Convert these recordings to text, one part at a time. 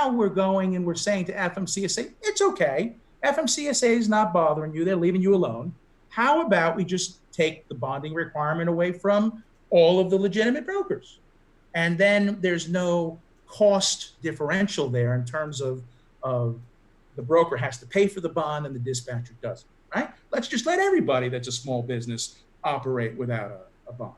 now we're going and we're saying to FMCSA, it's okay. FMCSA is not bothering you. They're leaving you alone. How about we just take the bonding requirement away from all of the legitimate brokers? And then there's no cost differential there in terms of the broker has to pay for the bond and the dispatcher doesn't, right? Let's just let everybody that's a small business operate without a bond.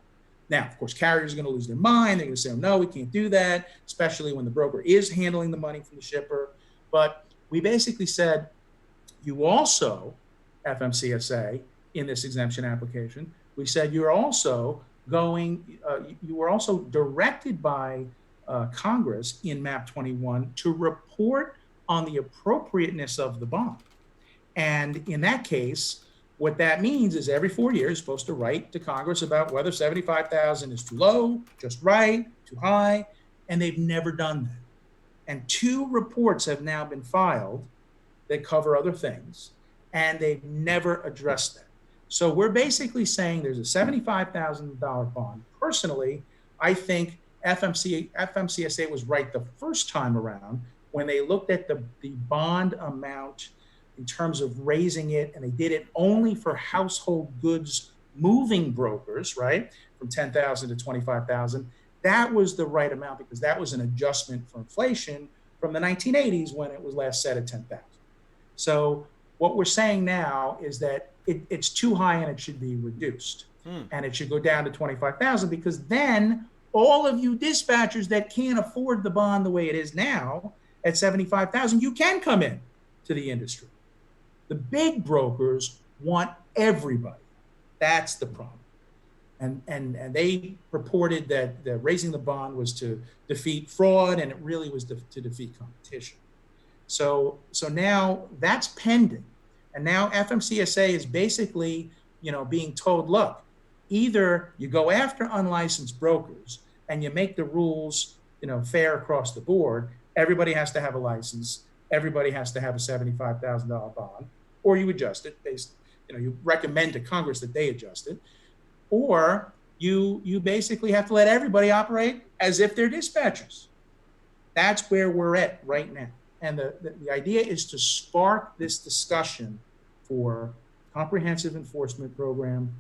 Now, of course, carriers are going to lose their mind. They're going to say, oh, no, we can't do that, especially when the broker is handling the money from the shipper. But we basically said, you also, FMCSA, in this exemption application, we said you're also you were also directed by Congress in MAP 21 to report on the appropriateness of the bond. And in that case, what that means is every 4 years, you're supposed to write to Congress about whether 75,000 is too low, just right, too high, and they've never done that. And 2 reports have now been filed that cover other things, and they've never addressed that. So we're basically saying there's a $75,000 bond. Personally, I think FMCSA was right the first time around when they looked at the bond amount in terms of raising it, and they did it only for household goods moving brokers, right, from 10,000 to 25,000. That was the right amount because that was an adjustment for inflation from the 1980s when it was last set at 10,000. So what we're saying now is that it's too high and it should be reduced. And it should go down to 25,000 because then all of you dispatchers that can't afford the bond the way it is now at 75,000, you can come in to the industry. The big brokers want everybody. That's the problem. And they reported that raising the bond was to defeat fraud, and it really was to defeat competition. So now that's pending. And now FMCSA is basically, being told, look, either you go after unlicensed brokers and you make the rules, fair across the board. Everybody has to have a license. Everybody has to have a $75,000 bond, or you adjust it based, you recommend to Congress that they adjust it, or you basically have to let everybody operate as if they're dispatchers. That's where we're at right now. And the idea is to spark this discussion for comprehensive enforcement program,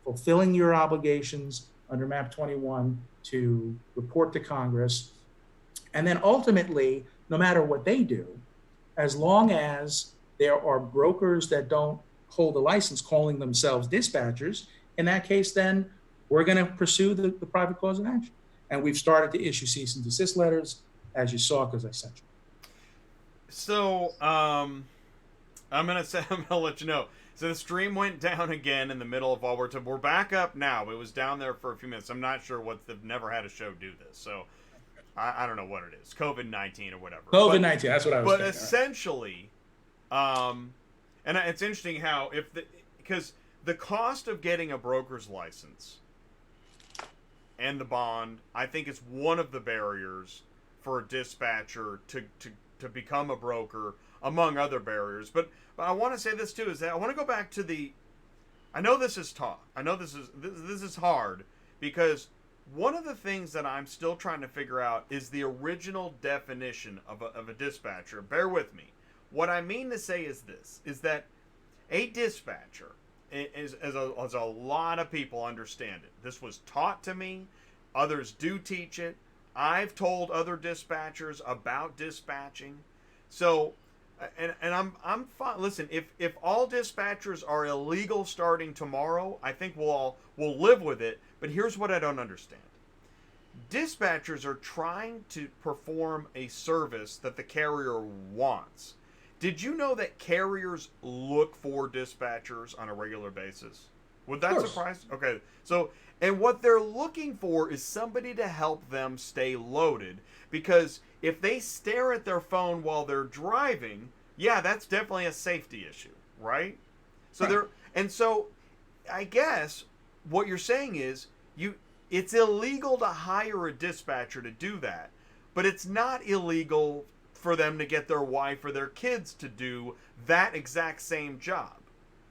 fulfilling your obligations under MAP 21 to report to Congress. And then ultimately, no matter what they do, as long as there are brokers that don't hold a license calling themselves dispatchers, in that case, then we're going to pursue the private cause of action. And we've started to issue cease and desist letters, as you saw, because I sent you. So, I'm gonna let you know. So the stream went down again in the middle of all we're back up now. It was down there for a few minutes. I'm not sure what they've never had a show do this. So I don't know what it is. COVID-19 or whatever. COVID-19. That's what I was saying. But essentially, and it's interesting how because the cost of getting a broker's license and the bond, I think, is one of the barriers for a dispatcher to become a broker, among other barriers. But I want to say this too, is that I want to go back to I know this is tough. I know this is hard, because one of the things that I'm still trying to figure out is the original definition of a dispatcher. Bear with me. What I mean to say is this, is that a dispatcher, as a lot of people understand it, this was taught to me, others do teach it, I've told other dispatchers about dispatching. So, and I'm fine. Listen, if all dispatchers are illegal starting tomorrow, I think we'll live with it. But here's what I don't understand. Dispatchers are trying to perform a service that the carrier wants. Did you know that carriers look for dispatchers on a regular basis? Would that surprise? Okay, so, and what they're looking for is somebody to help them stay loaded, because if they stare at their phone while they're driving, yeah, that's definitely a safety issue, right? So so I guess what you're saying is it's illegal to hire a dispatcher to do that, but it's not illegal for them to get their wife or their kids to do that exact same job.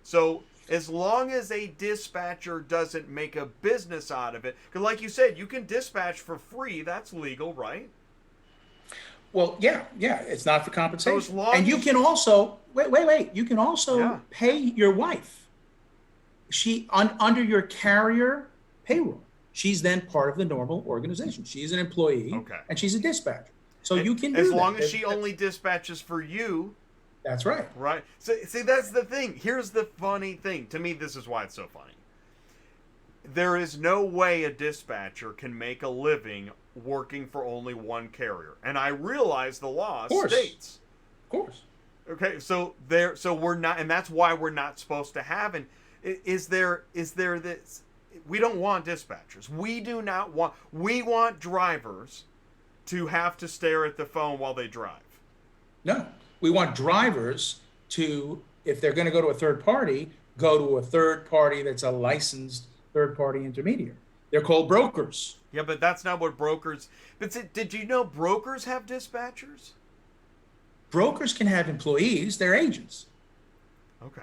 So as long as a dispatcher doesn't make a business out of it, because like you said, you can dispatch for free, that's legal, right? Well, yeah, it's not for So as compensation. long And you as can also wait. You can yeah, also pay your wife. Under your carrier payroll. She's then part of the normal organization. She's an employee okay. and she's a dispatcher. So And you can as do long that. as she only dispatches for you, That's right. right? So see, that's the thing. Here's the funny thing. To me, this is why it's so funny. There is no way a dispatcher can make a living working for only one carrier. And I realize the law Of course. states. Of course. Okay, so we're not, and that's why we're not supposed to have. And is there this? We don't want dispatchers. We do not want. We want drivers to have to stare at the phone while they drive. No. We want drivers to, if they're going to go to a third party, go to a third party that's a licensed third party intermediary. They're called brokers. Yeah, but that's not what brokers. But did you know brokers have dispatchers? Brokers can have employees, they're agents. Okay.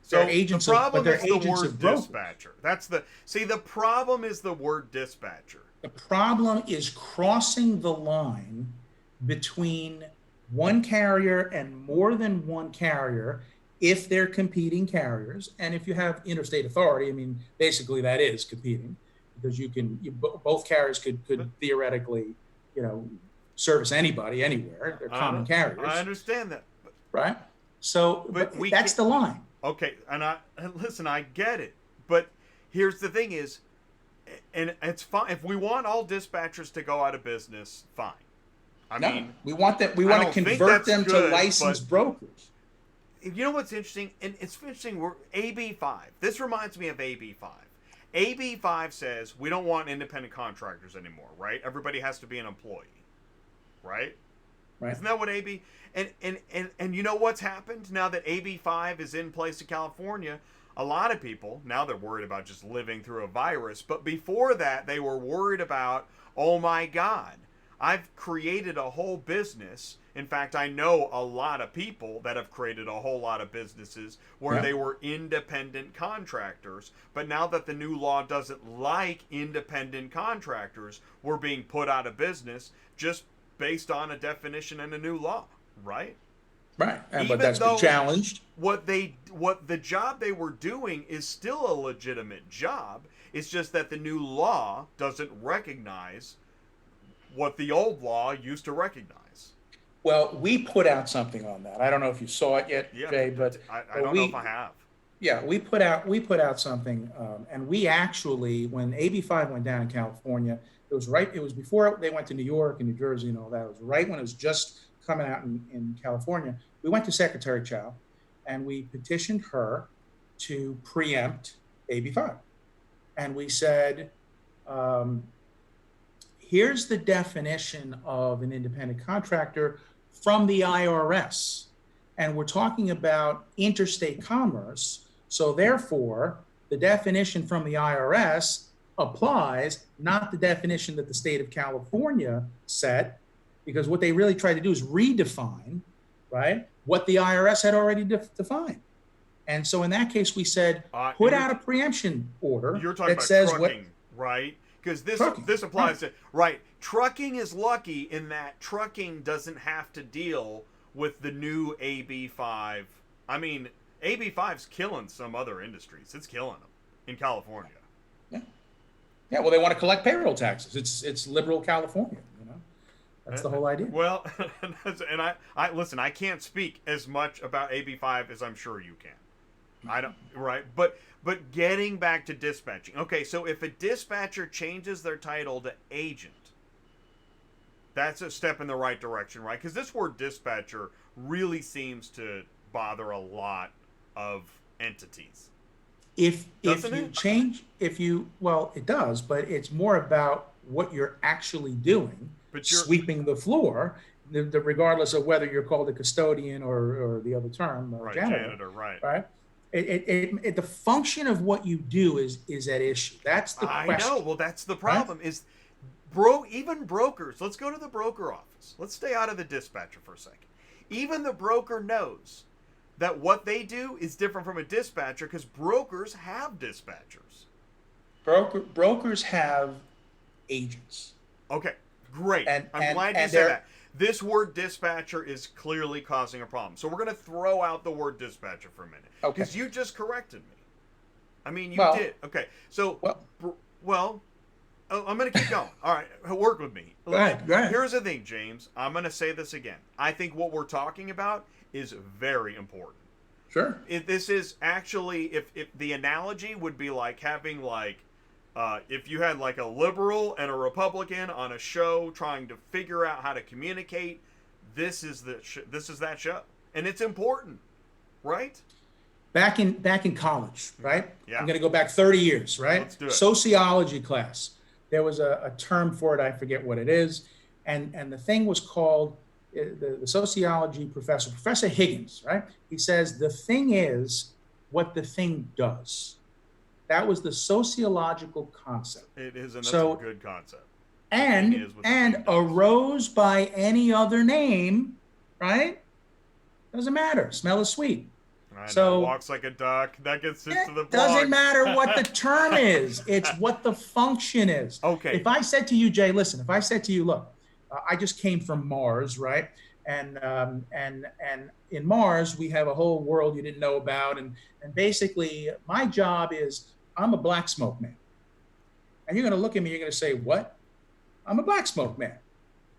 They're So the agents of, but problem they're is the agents word of brokers. dispatcher. That's the see. The problem is the word dispatcher. The problem is crossing the line between one carrier and more than one carrier if they're competing carriers. And if you have interstate authority, I mean, basically that is competing because both carriers could theoretically, you know, service anybody anywhere. They're common I carriers, understand that, right? So but we that's can't. the line. Okay, and listen, I get it, but here's the thing: is, and it's fine if we want all dispatchers to go out of business. Fine. I No, mean, we want that. We I want don't to think convert that's them to good, licensed brokers. you know what's interesting? And it's interesting. We're AB5. This reminds me of AB5. AB5 says we don't want independent contractors anymore, right? Everybody has to be an employee, right? Right. Isn't that what AB and you know what's happened now that AB5 is in place in California? A lot of people now they're worried about just living through a virus, but before that they were worried about, oh my God, I've created a whole business. In fact, I know a lot of people that have created a whole lot of businesses where they were independent contractors. But now that the new law doesn't like independent contractors, we're being put out of business just based on a definition and a new law, right? Right. Even But that's been though challenged. what the job they were doing is still a legitimate job. It's just that the new law doesn't recognize what the old law used to recognize. Well, we put out something on that. I don't know if you saw it yet, Yeah, Jay, but I don't know if I have. yeah, we put out something, and we actually, when AB5 went down in California, it was before they went to New York and New Jersey and all that. It was right when it was just coming out in California. We went to Secretary Chow, and we petitioned her to preempt AB5, and we said, here's the definition of an independent contractor from the IRS. And we're talking about interstate commerce. So therefore, the definition from the IRS applies, not the definition that the state of California set, because what they really tried to do is redefine, right, what the IRS had already defined. And so in that case, we said, put out a preemption order you're talking that about says trucking, right? Because this applies to trucking is lucky in that trucking doesn't have to deal with the new AB5. I mean, AB5's killing some other industries. It's killing them in California. Yeah. Yeah. Well, they want to collect payroll taxes. It's liberal California. You know, that's the whole idea. Well, and I listen. I can't speak as much about AB5 as I'm sure you can. I don't. Right, but getting back to dispatching. Okay, so if a dispatcher changes their title to agent, that's a step in the right direction, right? Because this word dispatcher really seems to bother a lot of entities. If you change, well, it does, but it's more about what you're actually doing, But you're sweeping the floor, regardless of whether you're called a custodian or the other term, right, janitor, right? Right. The function of what you do is at issue. That's the question. I know. Well, that's the problem. Right? Is even brokers. Let's go to the broker office. Let's stay out of the dispatcher for a second. Even the broker knows that what they do is different from a dispatcher because brokers have dispatchers. Brokers have agents. Okay, great. And I'm glad you said that. this word dispatcher is clearly causing a problem. So we're going to throw out the word dispatcher for a minute. Okay. Because you just corrected me. I mean, you Well, did. Okay. So, well, I'm going to keep going. All right. Work with me. Go ahead. Here's the thing, James. I'm going to say this again. I think what we're talking about is very important. Sure. This is actually, if the analogy would be like having if you had like a liberal and a Republican on a show trying to figure out how to communicate, this is that show, and it's important, right? Back in college, right? Yeah. I'm going to go back 30 years, right? Let's do it. Sociology class. There was a term for it. I forget what it is, and the thing was called the sociology professor, Professor Higgins, right? He says the thing is what the thing does. That was the sociological concept. It is, and that's a good concept. And arose by any other name, right? Doesn't matter. Smell is sweet. So walks like a duck. That gets into the blog. Doesn't matter what the term is. It's what the function is. Okay. If I said to you, Jay, listen. If I said to you, look, I just came from Mars, right? And in Mars we have a whole world you didn't know about, and basically my job is I'm a black smoke man. And you're going to look at me, you're going to say, what? I'm a black smoke man.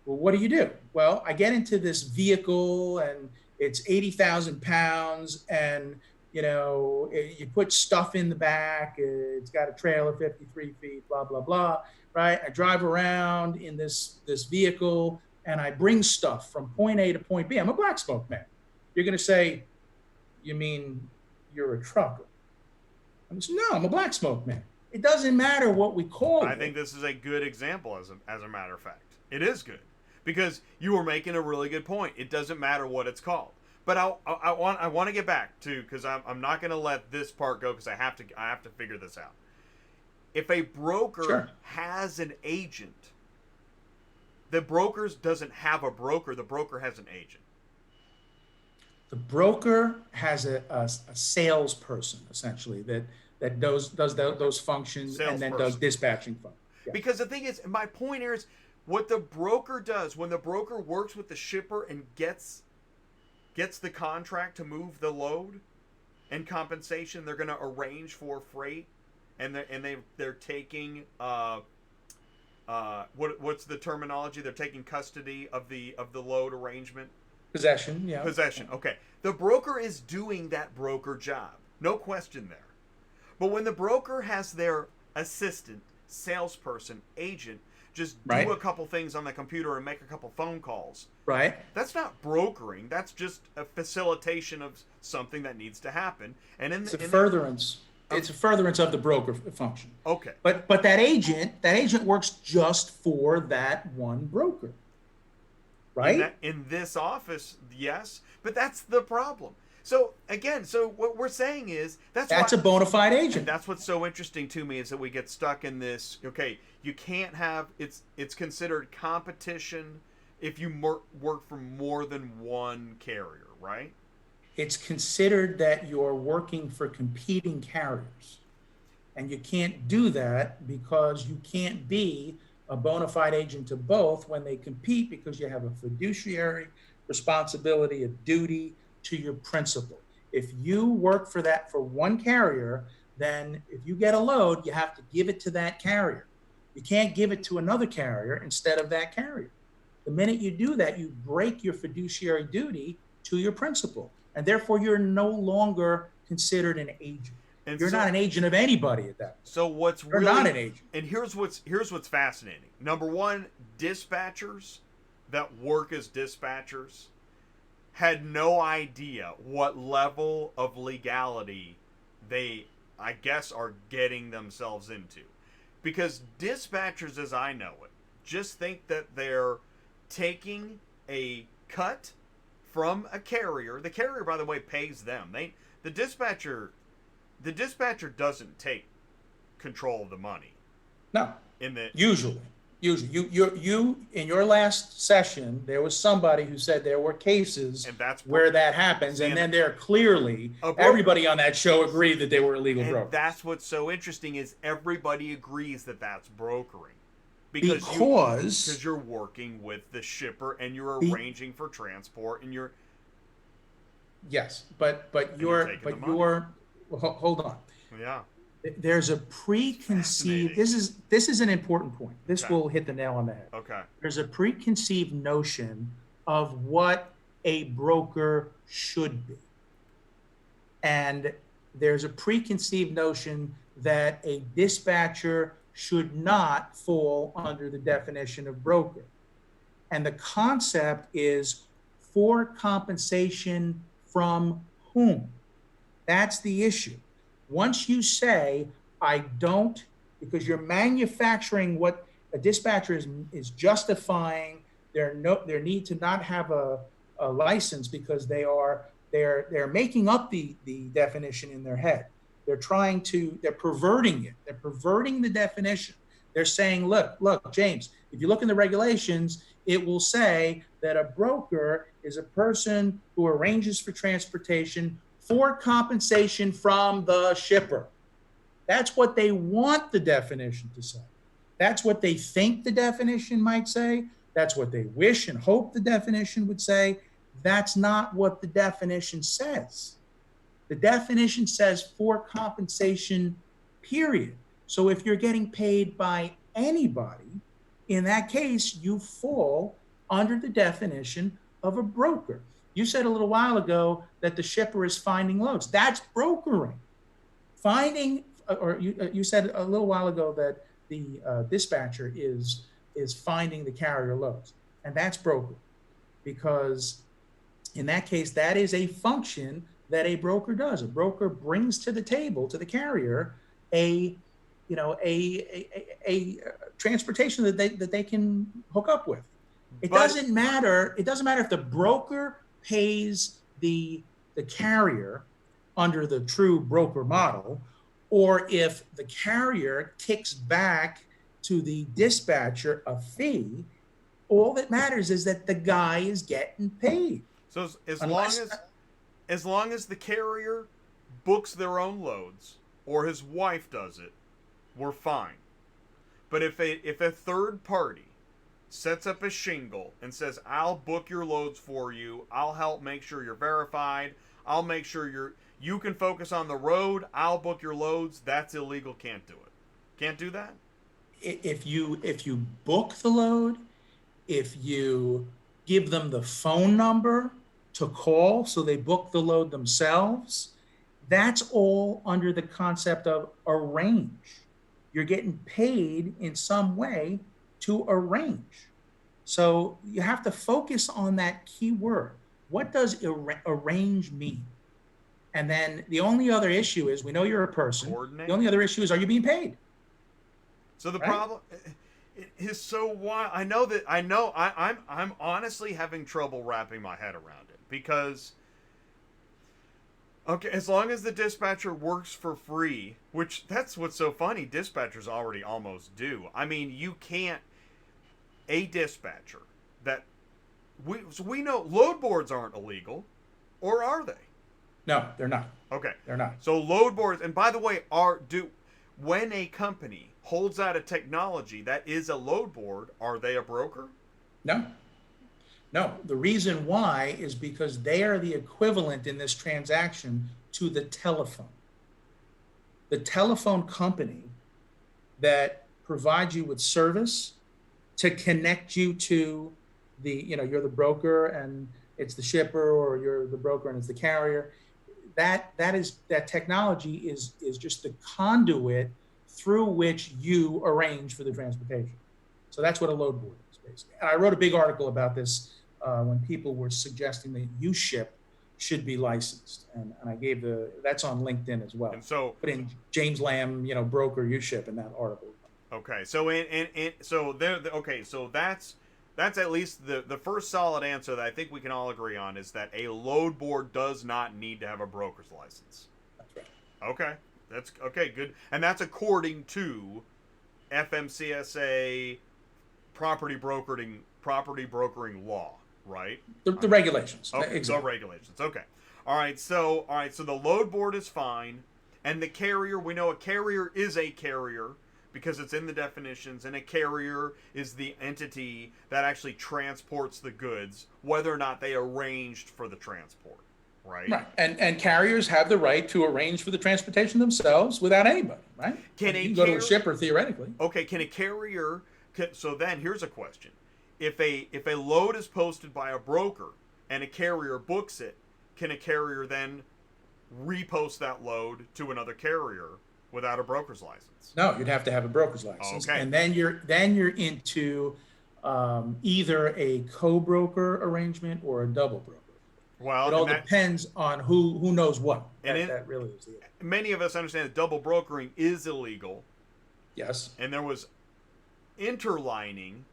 Well, what do you do? Well, I get into this vehicle and it's 80,000 pounds and, you put stuff in the back. It's got a trailer 53 feet, blah, blah, blah, right? I drive around in this vehicle and I bring stuff from point A to point B. I'm a black smoke man. You're going to say, you mean you're a trucker? I'm saying, no, I'm a black smoke man. It doesn't matter what we call it. I think this is a good example, as a matter of fact. It is good because you were making a really good point. It doesn't matter what it's called. But I want to get back to, because I'm not going to let this part go because I have to figure this out. If a broker has an agent, the broker doesn't have a broker. The broker has an agent. The broker has a salesperson essentially that does those functions and then does dispatching functions. Yeah. Because the thing is, my point here is what the broker does when the broker works with the shipper and gets the contract to move the load and compensation, they're going to arrange for freight, and they're taking what's the terminology? They're taking custody of the load arrangement. Possession, yeah. Possession, okay. The broker is doing that broker job. No question there. But when the broker has their assistant, salesperson, agent, just do a couple things on the computer and make a couple phone calls. Right. That's not brokering. That's just a facilitation of something that needs to happen. And it's a furtherance of the broker function. Okay. But that agent works just for that one broker. Right? In this office, yes, but that's the problem. So again, what we're saying is that's a bona fide agent. And that's what's so interesting to me is that we get stuck in this. Okay, you can't have it's considered competition if you work for more than one carrier, right? It's considered that you're working for competing carriers, and you can't do that because you can't be a bona fide agent to both when they compete, because you have a fiduciary responsibility, a duty to your principal. If you work for one carrier, then if you get a load, you have to give it to that carrier. You can't give it to another carrier instead of that carrier. The minute you do that, you break your fiduciary duty to your principal, and therefore you're no longer considered an agent. And you're not an agent of anybody at that point. So you're not an agent. And here's what's fascinating. Number one, dispatchers that work as dispatchers had no idea what level of legality they, I guess, are getting themselves into. Because dispatchers, as I know it, just think that they're taking a cut from a carrier. The carrier, by the way, pays them. The dispatcher doesn't take control of the money. No. Usually, you in your last session, there was somebody who said there were cases where that happens, and then there clearly everybody on that show agreed that they were illegal brokers. That's what's so interesting is everybody agrees that that's brokering. because you're working with the shipper and you're arranging for transport and you're yes, but taking the money. hold on. Yeah. There's a preconceived. This is an important point. This Okay. will hit the nail on the head. Okay. There's a preconceived notion of what a broker should be, and there's a preconceived notion that a dispatcher should not fall under the definition of broker. And the concept is for compensation from whom? That's the issue. Once you say, I don't, because you're manufacturing what a dispatcher is justifying their need to not have a license because they're making up the definition in their head. They're perverting it. They're perverting the definition. They're saying, look, James, if you look in the regulations, it will say that a broker is a person who arranges for transportation for compensation from the shipper. That's what they want the definition to say. That's what they think the definition might say. That's what they wish and hope the definition would say. That's not what the definition says. The definition says for compensation, period. So if you're getting paid by anybody, in that case, you fall under the definition of a broker. You said a little while ago that the shipper is finding loads. That's brokering. You said a little while ago that the dispatcher is finding the carrier loads, and that's broker, because in that case, that is a function that a broker does. A broker brings to the table, to the carrier, a transportation that they can hook up with. It doesn't matter if the broker pays the carrier under the true broker model, or if the carrier kicks back to the dispatcher a fee. All that matters is that the guy is getting paid. So as long as the carrier books their own loads or his wife does it, we're fine. But if a third party sets up a shingle and says, I'll book your loads for you, I'll help make sure you're verified, I'll make sure you can focus on the road, I'll book your loads, that's illegal, can't do it. Can't do that? If you book the load, if you give them the phone number to call so they book the load themselves, that's all under the concept of arrange. You're getting paid in some way to arrange. So you have to focus on that key word. What does arrange mean? And then the only other issue is, we know you're a person. Coordinate. The only other issue is, are you being paid? So the problem is so wild. I'm honestly having trouble wrapping my head around it, because okay, as long as the dispatcher works for free, which that's what's so funny, dispatchers already almost do. I mean, you can't, a dispatcher that we know load boards aren't illegal, or are they? No, they're not. Okay. They're not. So load boards, and by the way, when a company holds out a technology that is a load board, are they a broker? No. The reason why is because they are the equivalent in this transaction to the telephone. The telephone company that provides you with service to connect you to you're the broker and it's the shipper, or you're the broker and it's the carrier. That technology is just the conduit through which you arrange for the transportation. So that's what a load board is, basically. And I wrote a big article about this when people were suggesting that U-Ship should be licensed, and I gave that's on LinkedIn as well. And so put in James Lamb, broker U-Ship in that article. Okay, so so that's at least the first solid answer that I think we can all agree on, is that a load board does not need to have a broker's license. That's right. Okay. That's okay, good. And that's according to FMCSA property brokering law, right? The regulations. Okay, exactly. The regulations. Okay. All right, so the load board is fine, and the carrier, we know a carrier is a carrier because it's in the definitions, and a carrier is the entity that actually transports the goods, whether or not they arranged for the transport, right? Right. And carriers have the right to arrange for the transportation themselves without anybody, right? Can You a can go to a carrier, shipper theoretically. okay, can a carrier, so then here's a question. If a load is posted by a broker and a carrier books it, can a carrier then repost that load to another carrier without a broker's license? No, you'd have to have a broker's license, Okay. and then you're into either a co-broker arrangement or a double broker. Well, It all depends on who knows what. That really is it. Many of us understand that double brokering is illegal. Yes. And there was interlining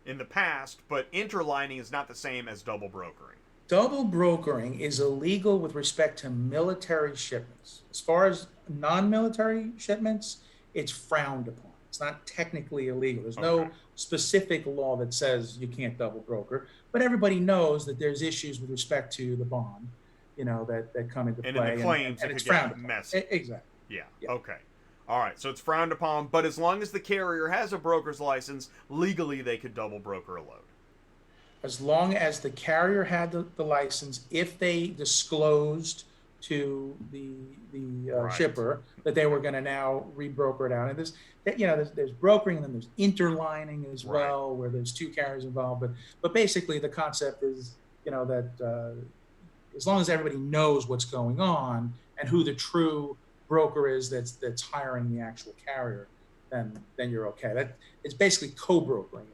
in the past, but interlining is not the same as double brokering. Double brokering is illegal with respect to military shipments. As far as non-military shipments, it's frowned upon. It's not technically illegal. There's no specific law that says you can't double broker, but everybody knows that there's issues with respect to the bond, that come into And play. in the claims, and it it's could frowned get upon. messy. Exactly. Yeah. Okay. All right. So it's frowned upon, but as long as the carrier has a broker's license, legally they could double broker a load. As long as the carrier had the license, if they disclosed to the shipper that they were going to now rebroker it out. And there's brokering, and then there's interlining as well, where there's two carriers involved. But basically the concept is, that as long as everybody knows what's going on and who the true broker is that's hiring the actual carrier, then you're okay. It's basically co-brokering.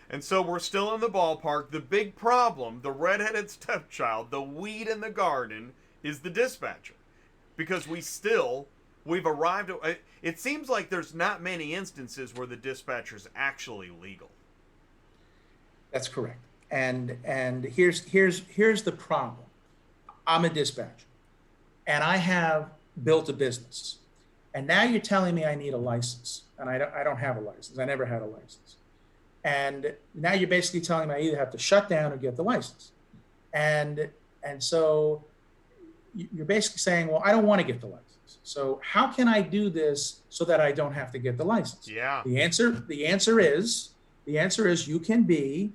And so we're still in the ballpark. The big problem, the redheaded stepchild, the weed in the garden, is the dispatcher. Because we've arrived at, it seems like there's not many instances where the dispatcher's actually legal. That's correct. And here's the problem. I'm a dispatcher, and I have built a business. And now you're telling me I need a license, and I don't have a license. I never had a license. And now you're basically telling me I either have to shut down or get the license. And so you're basically saying, well, I don't want to get the license. So how can I do this so that I don't have to get the license? Yeah. The answer is you can be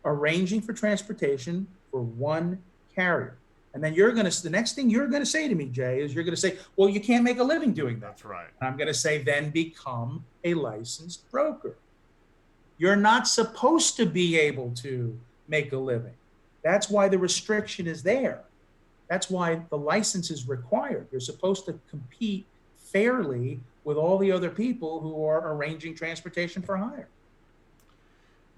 arranging for transportation for one carrier. And then the next thing you're going to say to me, Jay, is you're going to say, well, you can't make a living doing that. That's right. And I'm going to say, then become a licensed broker. You're not supposed to be able to make a living. That's why the restriction is there. That's why the license is required. You're supposed to compete fairly with all the other people who are arranging transportation for hire.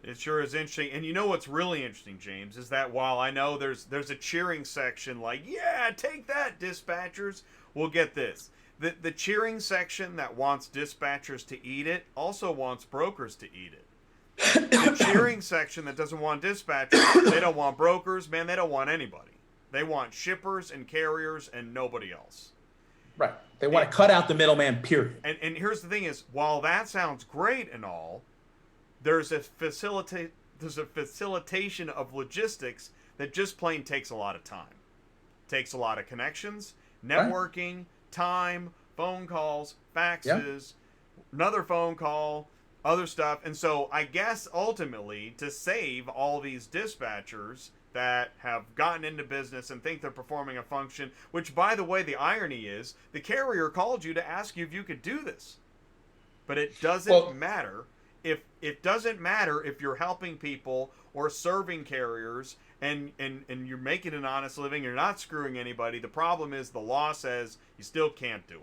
It sure is interesting. And you know what's really interesting, James, is that while I know there's a cheering section like, yeah, take that, dispatchers, we'll get this. The cheering section that wants dispatchers to eat it also wants brokers to eat it. The cheering section that doesn't want dispatchers, they don't want brokers, man, they don't want anybody. They want shippers and carriers and nobody else. Right. They want to cut out the middleman, period. And here's the thing is, while that sounds great and all, there's a facilitation of logistics that just plain takes a lot of time. Takes a lot of connections, networking, time, phone calls, faxes, another phone call, other stuff. And so I guess ultimately to save all these dispatchers that have gotten into business and think they're performing a function, which by the way, the irony is the carrier called you to ask you if you could do this. But it doesn't matter. It doesn't matter if you're helping people or serving carriers and you're making an honest living, you're not screwing anybody. The problem is the law says you still can't do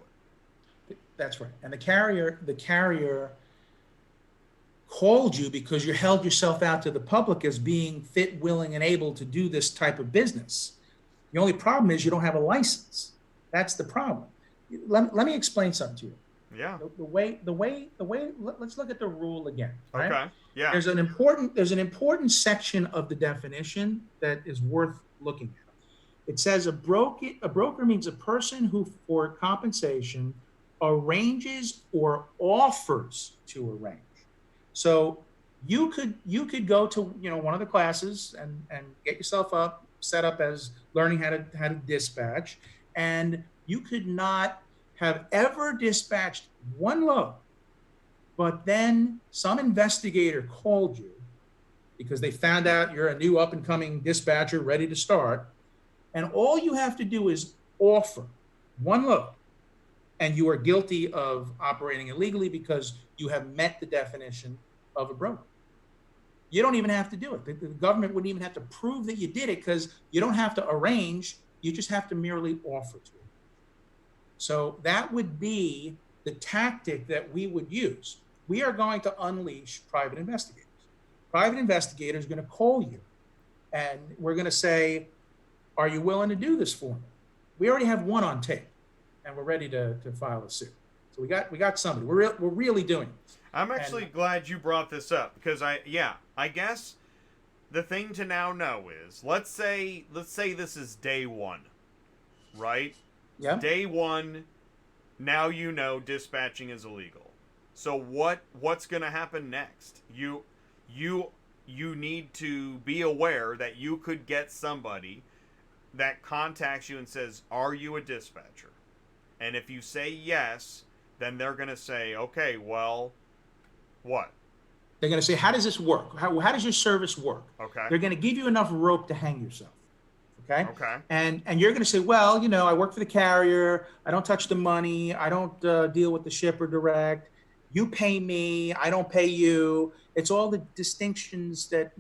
it. That's right. And the carrier called you because you held yourself out to the public as being fit, willing, and able to do this type of business. The only problem is you don't have a license. That's the problem. Let me explain something to you. Yeah. The way. Let's look at the rule again. Right? Okay. Yeah. There's an important section of the definition that is worth looking at. It says a broker means a person who, for compensation, arranges or offers to arrange. So you could go to one of the classes and get yourself set up as learning how to dispatch, and you could not have ever dispatched one load But then some investigator called you because they found out you're a new up and coming dispatcher ready to start. And all you have to do is offer one load, and you are guilty of operating illegally because you have met the definition of a broker. You don't even have to do it. The government wouldn't even have to prove that you did it because you don't have to arrange. You just have to merely offer to it. So that would be the tactic that we would use. We are going to unleash private investigators. Private investigators are going to call you, and we're going to say, are you willing to do this for me? We already have one on tape, and we're ready to file a suit. So we got somebody. We're really doing this. I'm actually glad you brought this up because I guess the thing to now know is let's say this is day one, right? Yeah. Day one, now you know dispatching is illegal. So what's going to happen next? You need to be aware that you could get somebody that contacts you and says, "Are you a dispatcher?" And if you say yes, then they're going to say, "Okay, well, what?" They're going to say, how does this work? How does your service work? Okay. They're going to give you enough rope to hang yourself. Okay. Okay. And you're going to say, well, I work for the carrier. I don't touch the money. I don't deal with the shipper direct. You pay me. I don't pay you. It's all the distinctions that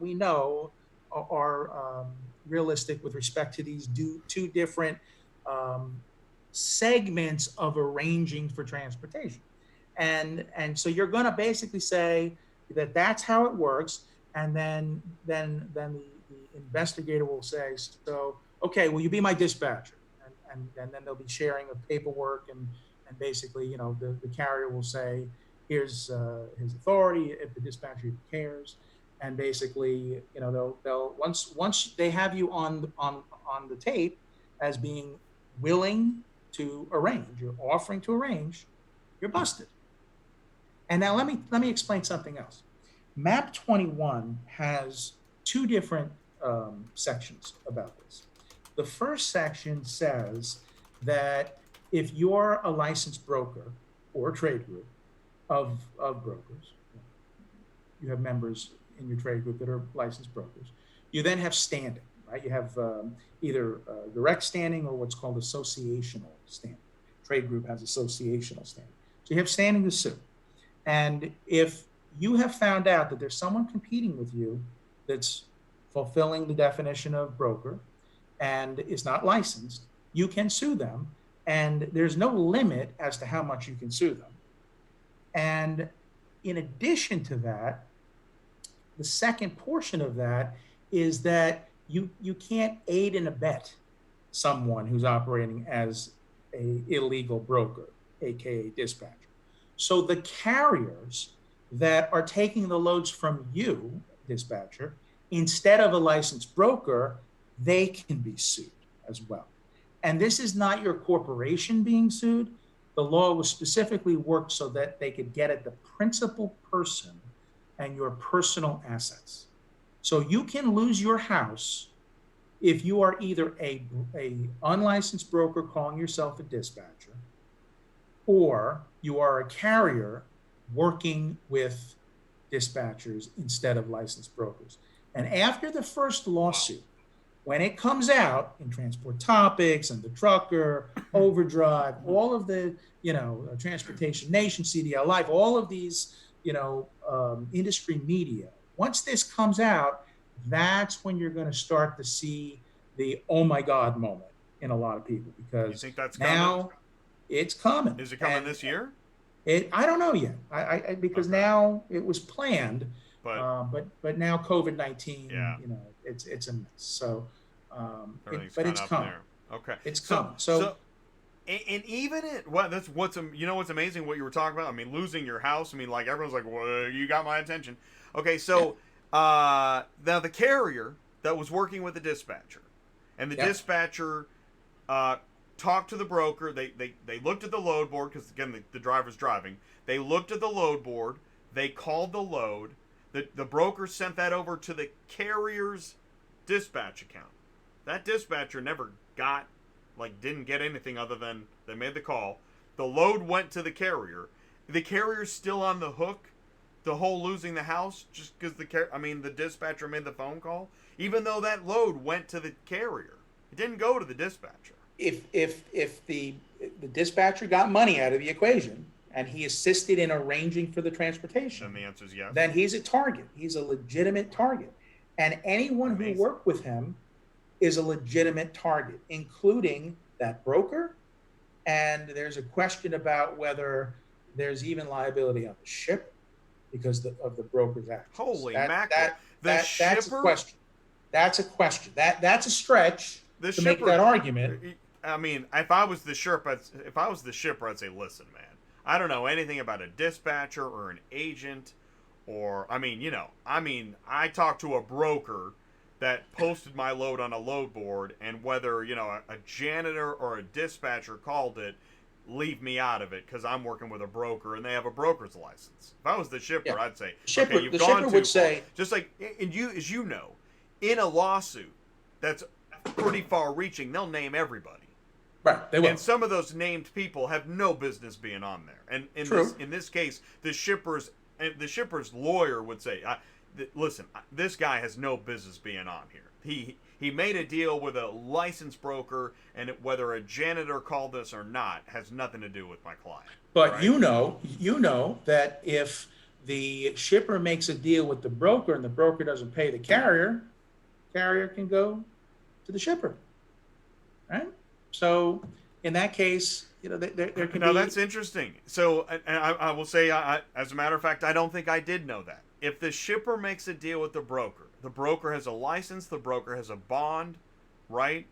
we know are realistic with respect to these two different segments of arranging for transportation. And so you're going to basically say that that's how it works. And then the investigator will say, so, okay, will you be my dispatcher? And then they'll be sharing of paperwork and basically, the carrier will say, here's his authority if the dispatcher cares. And basically, they'll once they have you on the tape as being willing to arrange, you're offering to arrange, you're busted. And now let me explain something else. MAP 21 has two different sections about this. The first section says that if you're a licensed broker or a trade group of brokers, you have members in your trade group that are licensed brokers, you then have standing, right? You have either direct standing or what's called associational standing. Trade group has associational standing. So you have standing to sue. And if you have found out that there's someone competing with you that's fulfilling the definition of broker and is not licensed, you can sue them. And there's no limit as to how much you can sue them. And in addition to that, the second portion of that is that you can't aid and abet someone who's operating as a illegal broker, aka dispatcher. So the carriers that are taking the loads from you, dispatcher, instead of a licensed broker, they can be sued as well. And this is not your corporation being sued. The law was specifically worked so that they could get at the principal person and your personal assets. So you can lose your house if you are either a unlicensed broker calling yourself a dispatcher, or you are a carrier working with dispatchers instead of licensed brokers. And after the first lawsuit, when it comes out in Transport Topics and the Trucker, Overdrive, all of the, Transportation Nation, CDL Life, all of these, industry media, once this comes out, that's when you're going to start to see the oh my God moment in a lot of people, because you think that's now coming? It's coming. Is it coming this year? I don't know yet. Because now it was planned, but now COVID-19, it's a mess. So, but it's coming. Okay, it's coming. So and even that's what's amazing what you were talking about. I mean, losing your house. I mean, like everyone's like, well, you got my attention. Okay, so now the carrier that was working with the dispatcher, and the dispatcher talked to the broker. They looked at the load board because again the driver's driving. They looked at the load board. They called the load. The broker sent that over to the carrier's dispatch account. That dispatcher never didn't get anything other than they made the call. The load went to the carrier, the carrier's still on the hook, the whole losing the house, just because the dispatcher made the phone call, even though that load went to the carrier. It didn't go to the dispatcher. If the dispatcher got money out of the equation and he assisted in arranging for the transportation, Then the answer is yes. then he's a target. He's a legitimate target. And anyone who worked with him is a legitimate target, including that broker. And there's a question about whether there's even liability on the ship because of the broker's actions. Holy mackerel. That's a question. That's a question. That's a stretch to make that argument. I mean, if I was the shipper, I'd say, listen, man, I don't know anything about a dispatcher or an agent, or I talked to a broker that posted my load on a load board, and whether a janitor or a dispatcher called it, leave me out of it because I'm working with a broker and they have a broker's license. If I was the shipper, I'd say, the shipper would say, just like, and as you know, in a lawsuit that's pretty far-reaching, they'll name everybody. Right, they will. And some of those named people have no business being on there. And in this case, the shipper's lawyer would say, listen, this guy has no business being on here. He made a deal with a licensed broker, and whether a janitor called this or not has nothing to do with my client. But right? you know that if the shipper makes a deal with the broker and the broker doesn't pay the carrier can go to the shipper, right? So in that case, there can be... Now that's interesting. So and I will say, as a matter of fact, I don't think I did know that. If the shipper makes a deal with the broker has a license, the broker has a bond, right?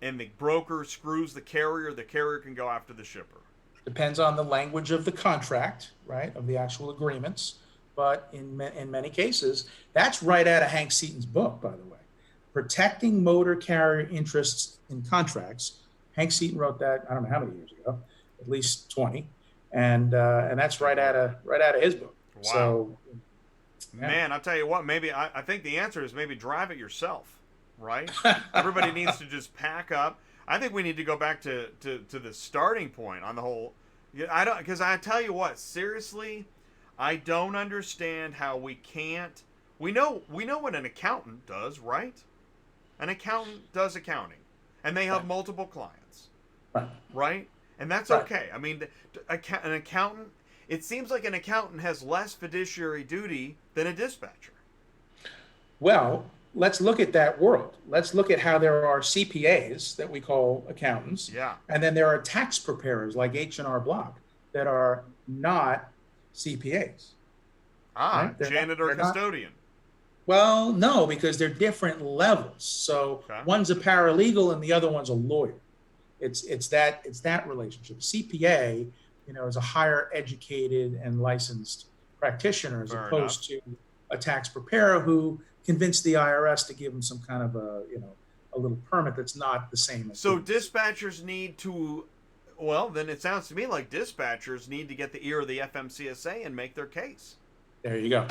And the broker screws the carrier can go after the shipper. Depends on the language of the contract, right, of the actual agreements. But in many cases, that's right out of Hank Seaton's book, by the way. Protecting Motor Carrier Interests in Contracts. Hank Seaton wrote that, I don't know how many years ago, at least 20. And that's right out of his book. Wow. So, man, I'll tell you what, maybe I think the answer is maybe drive it yourself, right? Everybody needs to just pack up. I think we need to go back to the starting point on the whole. Because I tell you what, seriously, I don't understand how we can't. We know what an accountant does, right? An accountant does accounting, and they have multiple clients, right? And that's okay. I mean, an accountant. It seems like an accountant has less fiduciary duty than a dispatcher. Well, let's look at that world. Let's look at how there are CPAs that we call accountants. Yeah. And then there are tax preparers like H&R Block that are not CPAs. Right? Janitor custodian. Well, no, because they're different levels. So one's a paralegal and the other one's a lawyer. It's that relationship. CPA, is a higher educated and licensed practitioner as opposed to a tax preparer who convinced the IRS to give them some kind of a little permit that's not the same. So dispatchers need to, well, then it sounds to me like dispatchers need to get the ear of the FMCSA and make their case. There you go.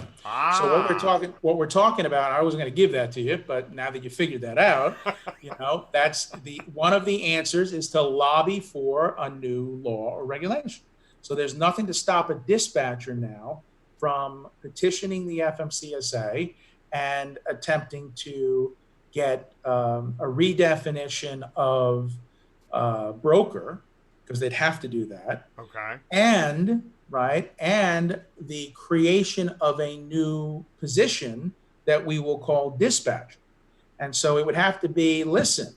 So what we're talking about, I wasn't going to give that to you, but now that you figured that out, that's one of the answers is to lobby for a new law or regulation. So there's nothing to stop a dispatcher now from petitioning the FMCSA and attempting to get a redefinition of broker, because they'd have to do that. Okay. And the creation of a new position that we will call dispatcher. And so it would have to be, listen,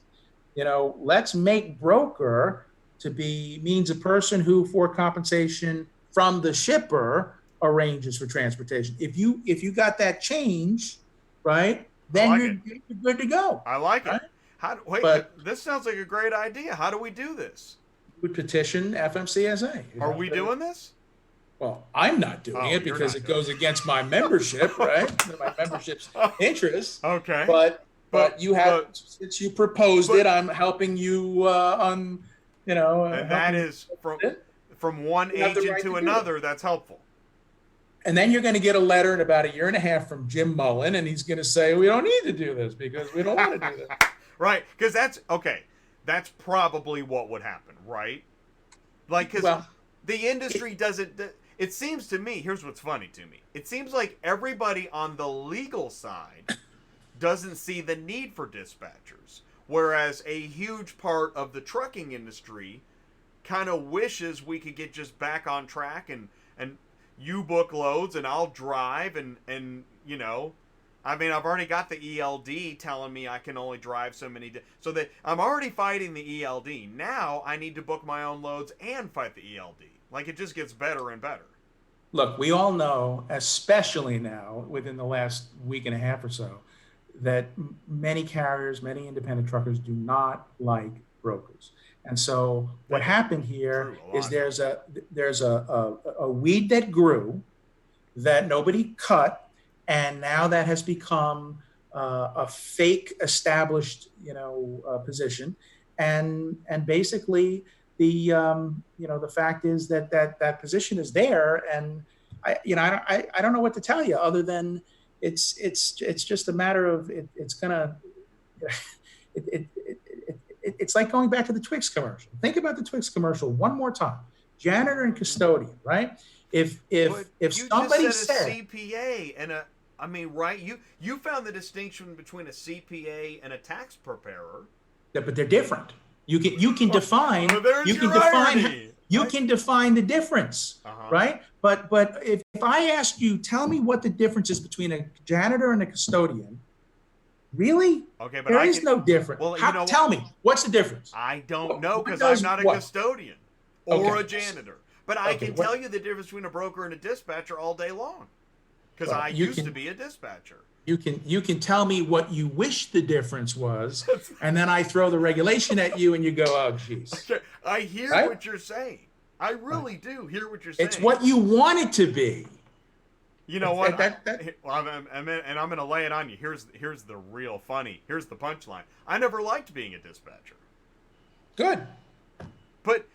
let's make broker to be means a person who, for compensation from the shipper, arranges for transportation. If you got that change, right, then you're good to go. I like it. But this sounds like a great idea. How do we do this? We petition FMCSA. Are we doing this? Well, I'm not doing it because it goes against my membership, right? My membership's interests. Okay. But you have, since you proposed it, I'm helping you on, And that is from one agent to another. That's helpful. And then you're going to get a letter in about a year and a half from Jim Mullen, and he's going to say, we don't need to do this because we don't want to do this. Right. Because that's probably what would happen, right? Like, because the industry doesn't, it seems to me, here's what's funny to me. It seems like everybody on the legal side doesn't see the need for dispatchers, whereas a huge part of the trucking industry kind of wishes we could get just back on track, and you book loads and I'll drive, and you know, I mean, I've already got the ELD telling me I can only drive so many so that I'm already fighting the ELD. Now I need to book my own loads and fight the ELD. Like, it just gets better and better. Look, we all know, especially now within the last week and a half or so, that many carriers, many independent truckers do not like brokers. And so what happened here is there's a weed that grew that nobody cut, and now that has become a fake established, position, and basically the fact is that position is there, and I don't know what to tell you other than it's just a matter of it's gonna it's like going back to the Twix commercial. Think about the Twix commercial one more time. Janitor and custodian, right? If somebody just said said a CPA and a, I mean, right? You found the distinction between a CPA and a tax preparer. Yeah, but they're different. You can define you can define the difference, right? But if I ask you, tell me what the difference is between a janitor and a custodian. Really? Okay, but there is no difference. Well, tell me, what's the difference? I don't know, because I'm not a custodian or a janitor. But I can tell you the difference between a broker and a dispatcher all day long, because I used to be a dispatcher. You can tell me what you wish the difference was, and then I throw the regulation at you, and you go, "Oh, geez." Okay. I hear what you're saying. I really do hear what you're saying. It's what you want it to be. You know what? I'm going to lay it on you. Here's the real funny. Here's the punchline. I never liked being a dispatcher. Good. But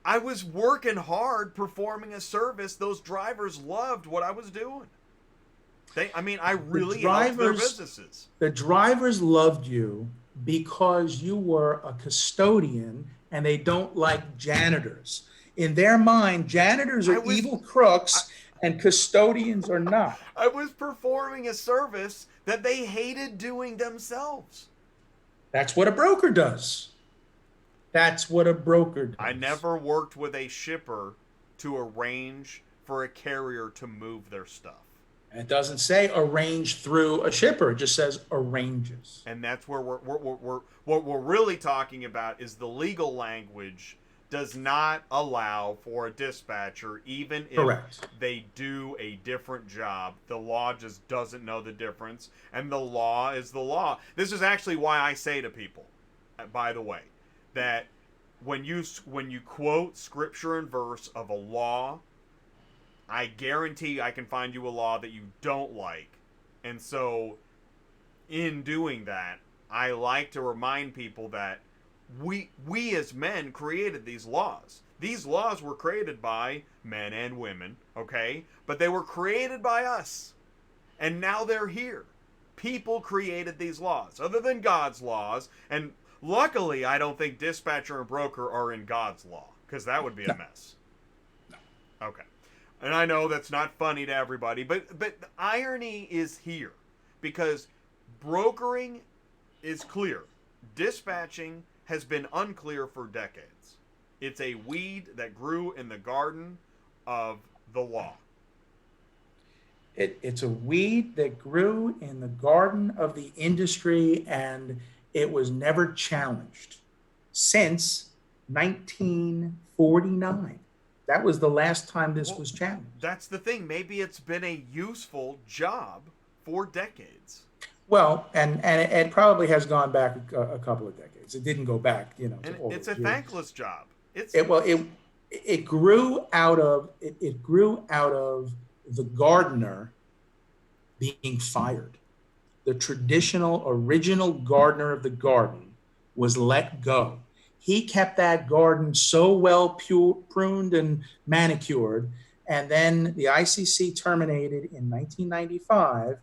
I was working hard, performing a service. Those drivers loved what I was doing. I really helped their businesses. The drivers loved you because you were a custodian, and they don't like janitors. In their mind, janitors are evil crooks, and custodians are not. I was performing a service that they hated doing themselves. That's what a broker does. That's what a broker does. I never worked with a shipper to arrange for a carrier to move their stuff. And it doesn't say arrange through a shipper. It just says arranges. And that's where what we're really talking about is the legal language does not allow for a dispatcher, even if they do a different job. The law just doesn't know the difference, and the law is the law. This is actually why I say to people, by the way, that when you quote scripture and verse of a law, I guarantee I can find you a law that you don't like. And so in doing that, I like to remind people that we as men created these laws. These laws were created by men and women, okay? But they were created by us. And now they're here. People created these laws, other than God's laws. And luckily, I don't think dispatcher and broker are in God's law, because that would be a mess. No. Okay. And I know that's not funny to everybody, but the irony is here, because brokering is clear. Dispatching has been unclear for decades. It's a weed that grew in the garden of the law. It's a weed that grew in the garden of the industry, and it was never challenged since 1949. That was the last time this was challenged. That's the thing. Maybe it's been a useful job for decades. Well, and it probably has gone back a couple of decades. It didn't go back, And it's a thankless job. It grew out of the gardener being fired. The traditional original gardener of the garden was let go. He kept that garden so well pruned and manicured, and then the ICC terminated in 1995,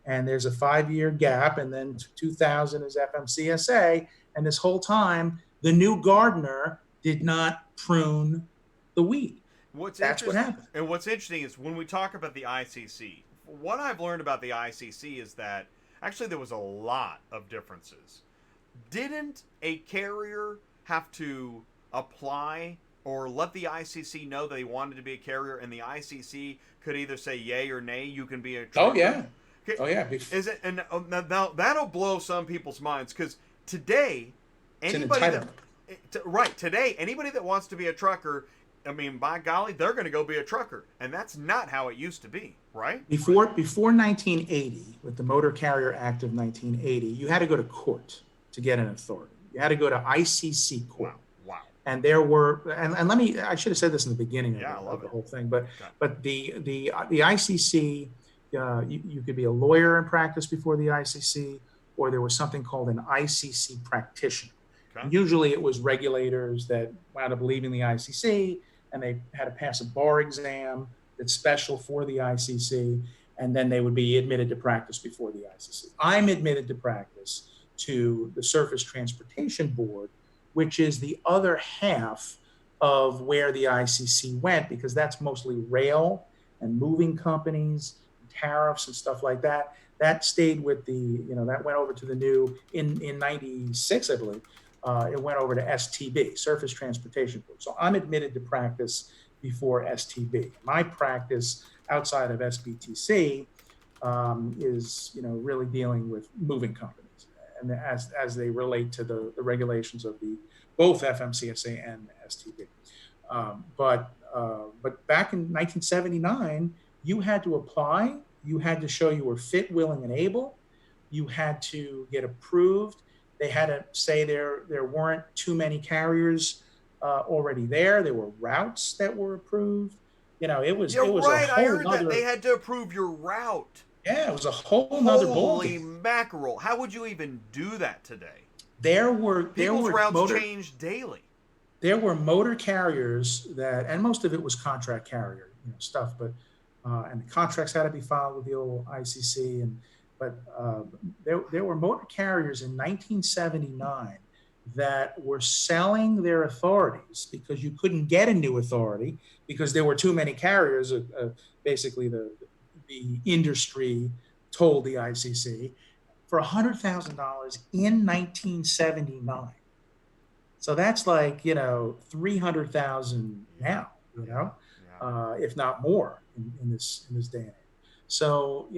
and there's a 5-year gap, and then 2000 is FMCSA, and this whole time, the new gardener did not prune the weed. What's That's what interesting, happened. and what's interesting is when we talk about the ICC. What I've learned about the ICC is that actually there was a lot of differences. Didn't a carrier have to apply or let the ICC know that they wanted to be a carrier, and the ICC could either say yay or nay, you can be a Oh trucker? yeah. Oh yeah. Is it? And now that'll blow some people's minds because today, It's an anybody that entitlement. right today, anybody that wants to be a trucker, I mean, by golly, they're going to go be a trucker, and that's not how it used to be, right? Before 1980, with the Motor Carrier Act of 1980, you had to go to court to get an authority. You had to go to ICC court. Wow, wow. And there were, and let me, I should have said this in the beginning Yeah, I love of the it. whole thing, but Okay. but the ICC, you could be a lawyer in practice before the ICC, or there was something called an ICC practitioner. Okay. And usually it was regulators that wound up leaving the ICC, and they had to pass a bar exam that's special for the ICC, and then they would be admitted to practice before the ICC. I'm admitted to practice to the Surface Transportation Board, which is the other half of where the ICC went, because that's mostly rail and moving companies, tariffs and stuff like that. That stayed with the, that went over to the new, in 96, I believe, it went over to STB, Surface Transportation Board. So I'm admitted to practice before STB. My practice outside of SBTC is, really dealing with moving companies, and as they relate to the regulations of both FMCSA and STB. But back in 1979, you had to apply. You had to show you were fit, willing, and able. You had to get approved. They had to say there weren't too many carriers already there. There were routes that were approved. It was You're a right. I whole heard that nother. they had to approve your route. Yeah, it was a whole nother Holy ballgame. mackerel! How would you even do that today? People's routes change daily. There were motor carriers and most of it was contract carrier stuff, but and the contracts had to be filed with the old ICC, but there were motor carriers in 1979 that were selling their authorities because you couldn't get a new authority because there were too many carriers. Basically, the industry told the ICC for $100,000 in 1979. So that's like, 300,000 now, if not more in this day and age. So,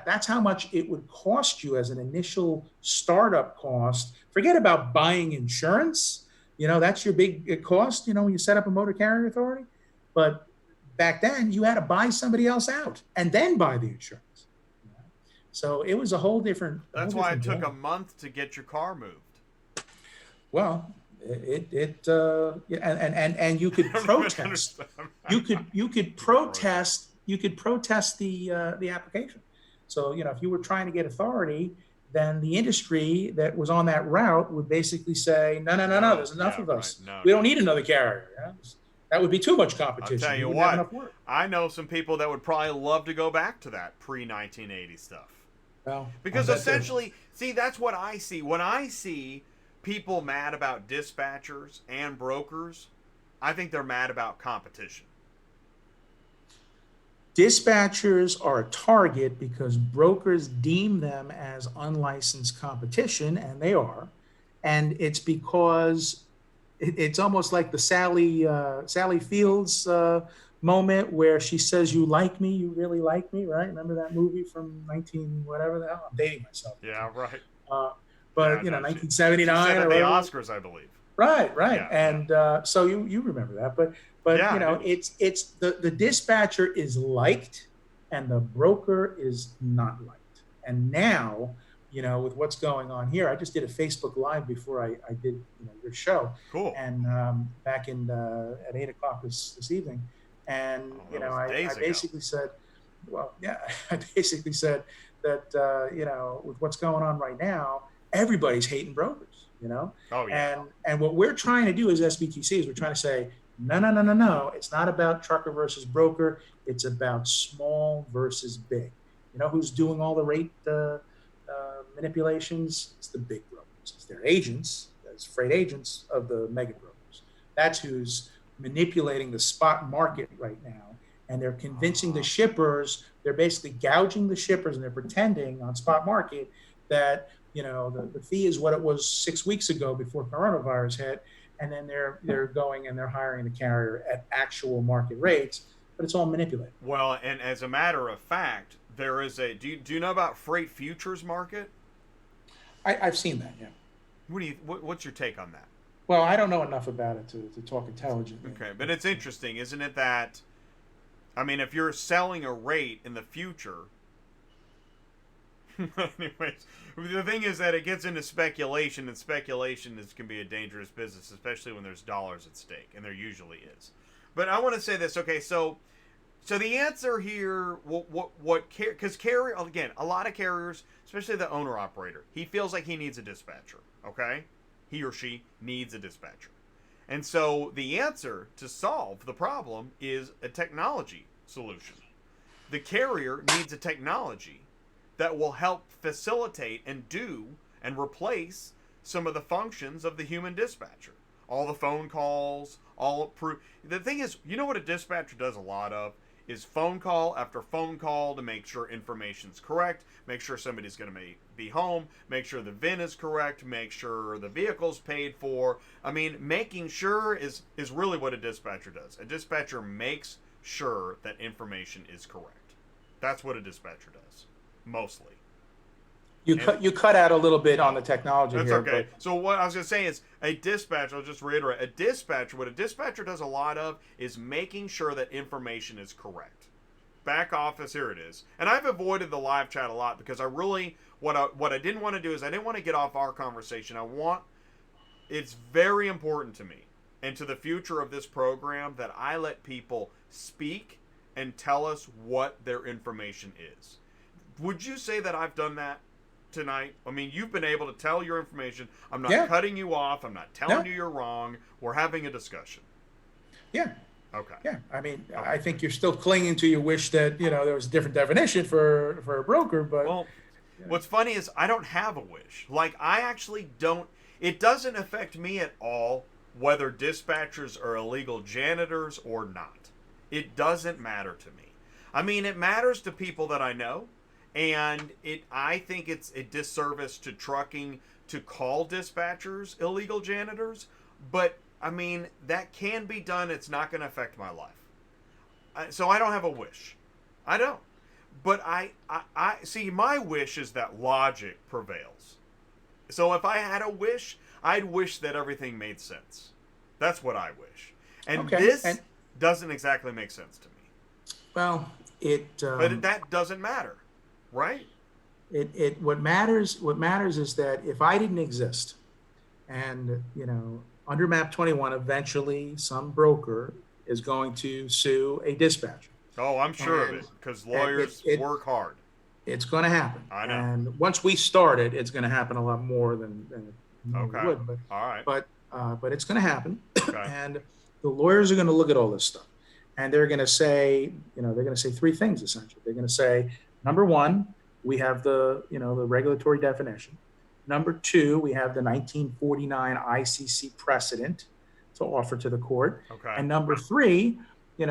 that's how much it would cost you as an initial startup cost. Forget about buying insurance. That's your big cost, when you set up a motor carrier authority. But back then you had to buy somebody else out and then buy the insurance. So it was a whole different. That's why it took a month to get your car moved. Well, and you could protest. You could protest. You could protest the application. So if you were trying to get authority, then the industry that was on that route would basically say, no, there's enough of us. We don't need another carrier. That would be too much competition. I'll tell you what, I know some people that would probably love to go back to that pre-1980 stuff. Well, because essentially, see, that's what I see. When I see people mad about dispatchers and brokers, I think they're mad about competition. Dispatchers are a target because brokers deem them as unlicensed competition, and they are. And it's because it's almost like the Sally Fields moment where she says, "You like me, you really like me," right? Remember that movie from 19 whatever the hell? I'm dating myself. Yeah, right. But 1979 she said or at the Oscars, I believe. Right. Yeah, and so you remember that, but yeah, it's the dispatcher is liked and the broker is not liked. And now, with what's going on here, I just did a Facebook Live before I did your show. Cool. And back in at 8:00 this evening, and I basically said, I basically said that with what's going on right now, everybody's hating brokers. Oh, yeah. And what we're trying to do as SBTC is we're trying to say, no. It's not about trucker versus broker. It's about small versus big. Who's doing all the rate manipulations? It's the big brokers. It's their agents, as freight agents of the mega brokers. That's who's manipulating the spot market right now, and they're convincing the shippers. They're basically gouging the shippers, and they're pretending on spot market that the fee is what it was 6 weeks ago before coronavirus hit, and then they're going and they're hiring the carrier at actual market rates, but it's all manipulated. Well, and as a matter of fact, there is a. Do you know about freight futures market? I've seen that, yeah. What's your take on that? Well, I don't know enough about it to talk intelligently. Okay, but it's interesting, isn't it? That, I mean, if you're selling a rate in the future. Anyways, the thing is that it gets into speculation, and speculation can be a dangerous business, especially when there's dollars at stake, and there usually is. But I want to say this. Okay, so the answer here, because carrier, again, a lot of carriers, especially the owner operator, he feels like he needs a dispatcher. Okay, he or she needs a dispatcher, and so the answer to solve the problem is a technology solution. The carrier needs a technology that will help facilitate and do and replace some of the functions of the human dispatcher. All the phone calls, the thing is, you know what a dispatcher does a lot of? Is phone call after phone call to make sure information's correct, make sure somebody's going to be home, make sure the VIN is correct, make sure the vehicle's paid for. I mean, making sure is really what a dispatcher does. A dispatcher makes sure that information is correct. That's what a dispatcher does. Mostly. You cut out a little bit on the technology that's here. Okay. So what I was going to say is a dispatcher, I'll just reiterate, what a dispatcher does a lot of is making sure that information is correct. Back office, here it is. And I've avoided the live chat a lot because I really, what I didn't want to do is I didn't want to get off our conversation. It's very important to me and to the future of this program that I let people speak and tell us what their information is. Would you say that I've done that tonight? I mean, you've been able to tell your information. I'm not cutting you off. I'm not telling you you're wrong. We're having a discussion. Yeah. Okay. Yeah. I mean, okay. I think you're still clinging to your wish that, there was a different definition for a broker, but... Well, what's funny is I don't have a wish. Like, I actually don't... It doesn't affect me at all whether dispatchers are illegal janitors or not. It doesn't matter to me. I mean, it matters to people that I know. And I think it's a disservice to trucking to call dispatchers illegal janitors. But, I mean, that can be done. It's not going to affect my life. So I don't have a wish. I don't. But I see, my wish is that logic prevails. So if I had a wish, I'd wish that everything made sense. That's what I wish. And this doesn't exactly make sense to me. Well, but that doesn't matter. Right. What matters is that if I didn't exist, and under Map 21, eventually some broker is going to sue a dispatcher. Oh, I'm sure of it, because lawyers work hard. It's going to happen. I know. And once we start it, it's going to happen a lot more than it would. But, all right. But it's going to happen. Okay. And the lawyers are going to look at all this stuff, and they're going to say, three things essentially. They're going to say, number one, we have the regulatory definition. Number two, we have the 1949 ICC precedent to offer to the court. Okay. And number three, they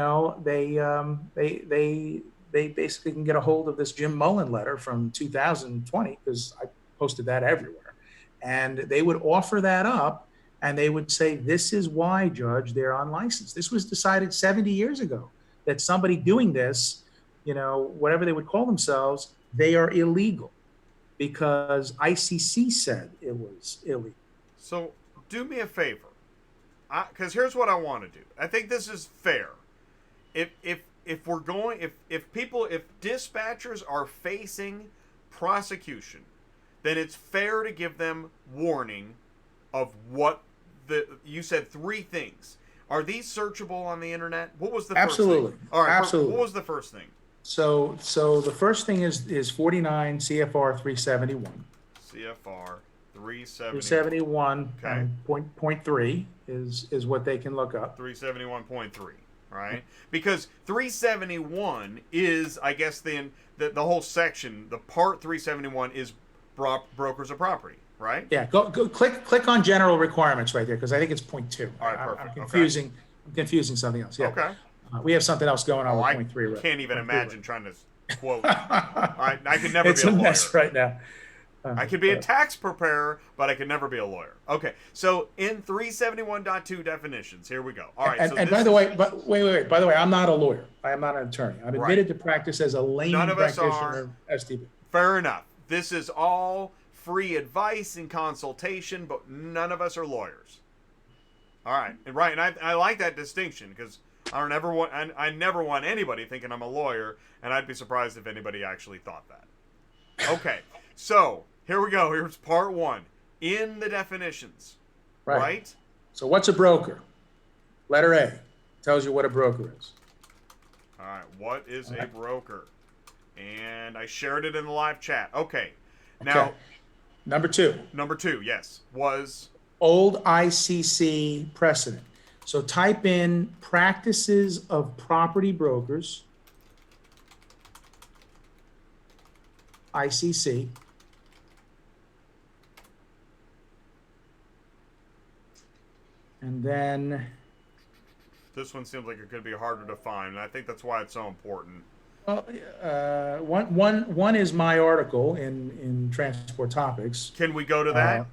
basically can get a hold of this Jim Mullen letter from 2020, because I posted that everywhere. And they would offer that up, and they would say, this is why, Judge, they're unlicensed. This was decided 70 years ago, that somebody doing this, whatever they would call themselves, they are illegal because ICC said it was illegal. So do me a favor, because here's what I want to do. I think this is fair. If dispatchers are facing prosecution, then it's fair to give them warning of what you said 3 things. Are these searchable on the internet? What was the first thing? All right, absolutely. What was the first thing? So the first thing is 49 CFR 371. CFR 371. Okay. Point 3 is what they can look up. 371.3, right? Because 371 is, I guess, the whole section. The part 371 is brokers of property, right? Yeah. Go click on general requirements right there, because I think it's point 2. All right, perfect. I'm confusing I'm confusing something else. Yeah. Okay. We have something else going on Oh, with I point three. can't even Point three imagine trying to quote. right. I could never be It's a a lawyer. mess right now. I could be a But tax preparer, but I could never be a lawyer. Okay, so in 371.2 definitions, here we go. All right, and, so and this by the is way, but wait. By the way, I'm not a lawyer. I am not an attorney. I'm right. admitted to practice as a None layman of us are. practitioner, STB. Fair enough. This is all free advice and consultation, but none of us are lawyers. All right, and I like that distinction because I never want anybody thinking I'm a lawyer, and I'd be surprised if anybody actually thought that. Okay, so here we go. Here's part one in the definitions. Right? So what's a broker? Letter A tells you what a broker is. All right, what is a broker? And I shared it in the live chat. Okay. Now, number two, yes, was old ICC precedent. So type in practices of property brokers, ICC. And then this one seems like it could be harder to find, and I think that's why it's so important. well, one is my article in Transport Topics. Can we go to that?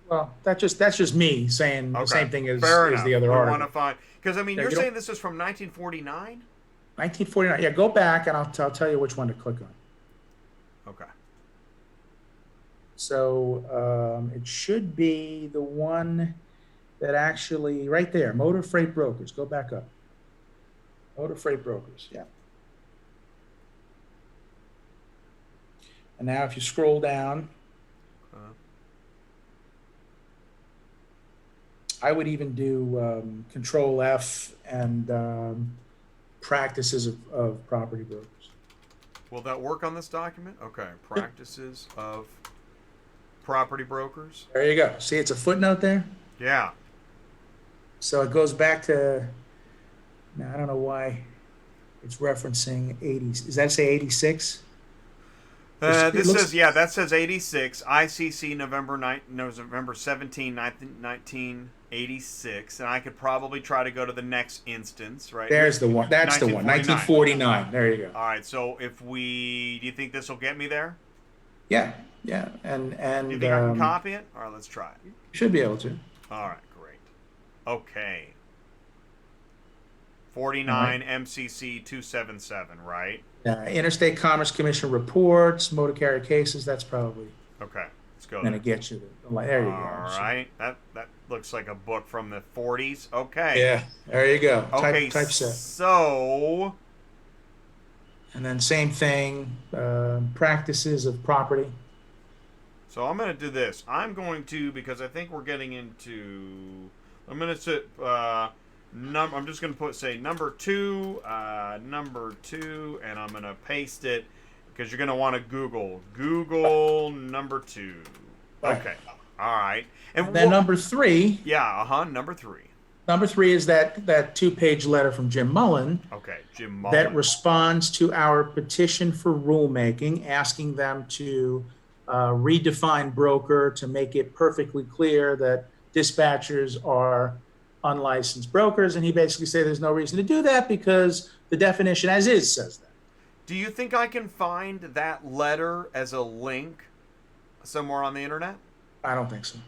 Well, that's just me saying the same thing as the other article. Want to find because I mean you're saying this is from 1949. 1949. Yeah, go back and I'll tell you which one to click on. Okay. So it should be the one that actually right there, motor freight brokers. Go back up. Motor freight brokers. Yeah. And now if you scroll down, I would even do Control F and practices of property brokers. Will that work on this document? Okay. Practices of property brokers. There you go. See, it's a footnote there. Yeah. So it goes back to, now I don't know why it's referencing 80s. Does that say 86? That says 86. ICC November 17, 1986. And I could probably try to go to the next instance, right? There's the one. That's the one. 1949. There you go. All right. So do you think this will get me there? Yeah. And do you think I can copy it? All right, let's try it. You should be able to. All right. Okay. 49 M.C.C. 277, right? Interstate Commerce Commission reports, motor carrier cases. That's probably okay. Let's go. Then it gets you there. You go. All right. That looks like a book from the 40s. Okay. Yeah. There you go. Okay. Typeset. So. And then same thing. Practices of property. So I'm going to do this. I'm going to because I think we're getting into. I'm going to sit. I'm just going to say number two, and I'm going to paste it because you're going to want to Google number 2. Okay. All right. And then number 3. Yeah. Number 3. Number 3 is that 2-page letter from Jim Mullen. Okay, Jim Mullen. That responds to our petition for rulemaking, asking them to redefine broker to make it perfectly clear that dispatchers are unlicensed brokers, and he basically said there's no reason to do that because the definition as is says that. Do you think I can find that letter as a link somewhere on the internet? I don't think so.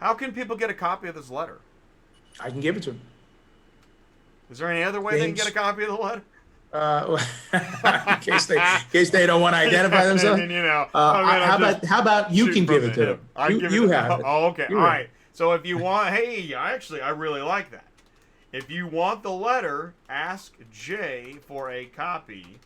How can people get a copy of this letter? I can give it to them. Is there any other way they can get a copy of the letter? In case they don't want to identify themselves. How about you can give it to them? You have it. Oh, okay. All right. So if you want, I really like that. If you want the letter, ask Jay for a copy.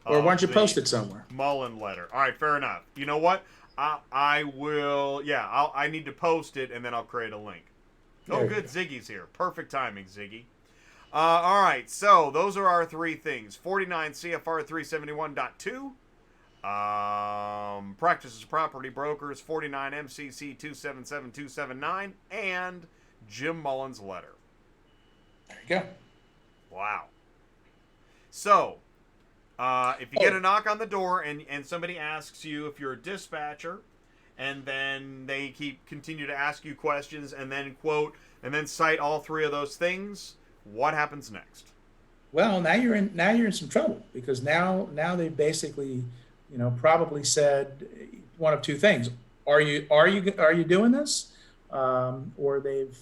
Or why don't you post it somewhere? Mullen letter. All right, fair enough. You know what? I will. Yeah, I need to post it and then I'll create a link. Oh, good. Ziggy's here. Perfect timing, Ziggy. All right, so those are our 3 things. 49 CFR 371.2. Practices property brokers, 49 M.C.C. 277279, and Jim Mullen's letter. There you go. Wow. So, if you get a knock on the door and somebody asks you if you're a dispatcher and then they continue to ask you questions, and then quote, and then cite all three of those things, what happens next? Well, now you're in some trouble, because now they basically, probably said one of two things: are you doing this? Or they've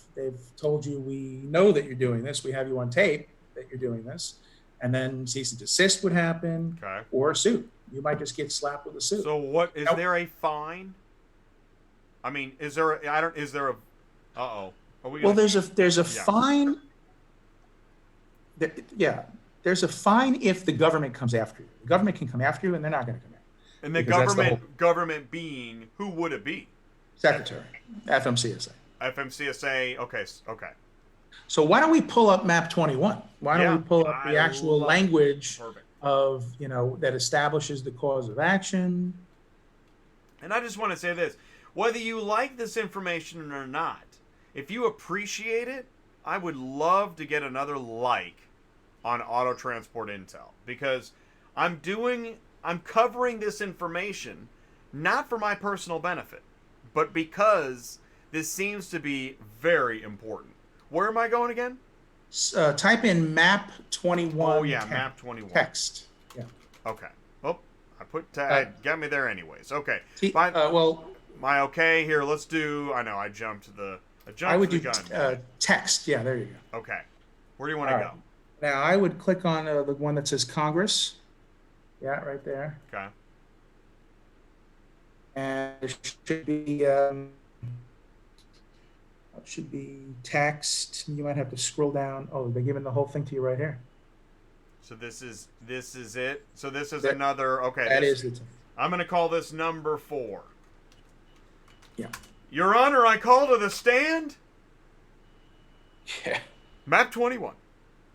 told you, we know that you're doing this. We have you on tape that you're doing this, and then cease and desist would happen, Okay. or a suit. You might just get slapped with a suit. So what is there a fine? I mean, is there a uh-oh. Well, there's a fine. Yeah, there's a fine if the government comes after you. The government can come after you, and they're not going to come after you. And the government being, who would it be? Secretary, FMCSA. FMCSA. Okay. So why don't we pull up map 21? Why don't we pull up the actual language of, that establishes the cause of action? And I just want to say this: whether you like this information or not, if you appreciate it, I would love to get another like on Auto Transport Intel, because I'm covering this information not for my personal benefit, but because this seems to be very important. Where am I going again? Type in map 21. Oh yeah, map 21. Text. Yeah. Okay. Oh, I put tag. Got me there anyways. Okay. My okay here. Let's do. I know I jumped the. I would do gun. text. Yeah, there you go. Okay. Where do you want to go? Now I would click on the one that says Congress. Yeah, right there. Okay. And it should be text. You might have to scroll down. Oh, they're giving the whole thing to you right here. So this is it. So this is another. Okay. That is it. I'm going to call this number 4. Yeah. Your Honor, I call to the stand. Yeah. Map 21.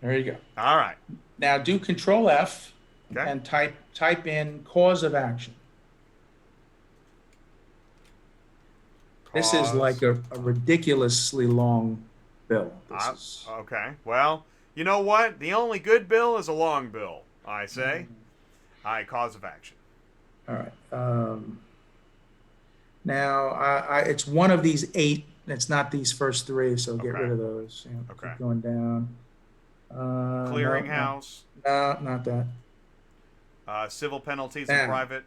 There you go. All right. Now do Control F okay. and type in cause of action. This is like a ridiculously long bill. Okay. Well, you know what? The only good bill is a long bill, I say. Cause of action. All right. Now, it's one of these 8. It's not these first 3, so get rid of those. Okay. Keep going down. Clearinghouse. No, not that. Civil penalties and private.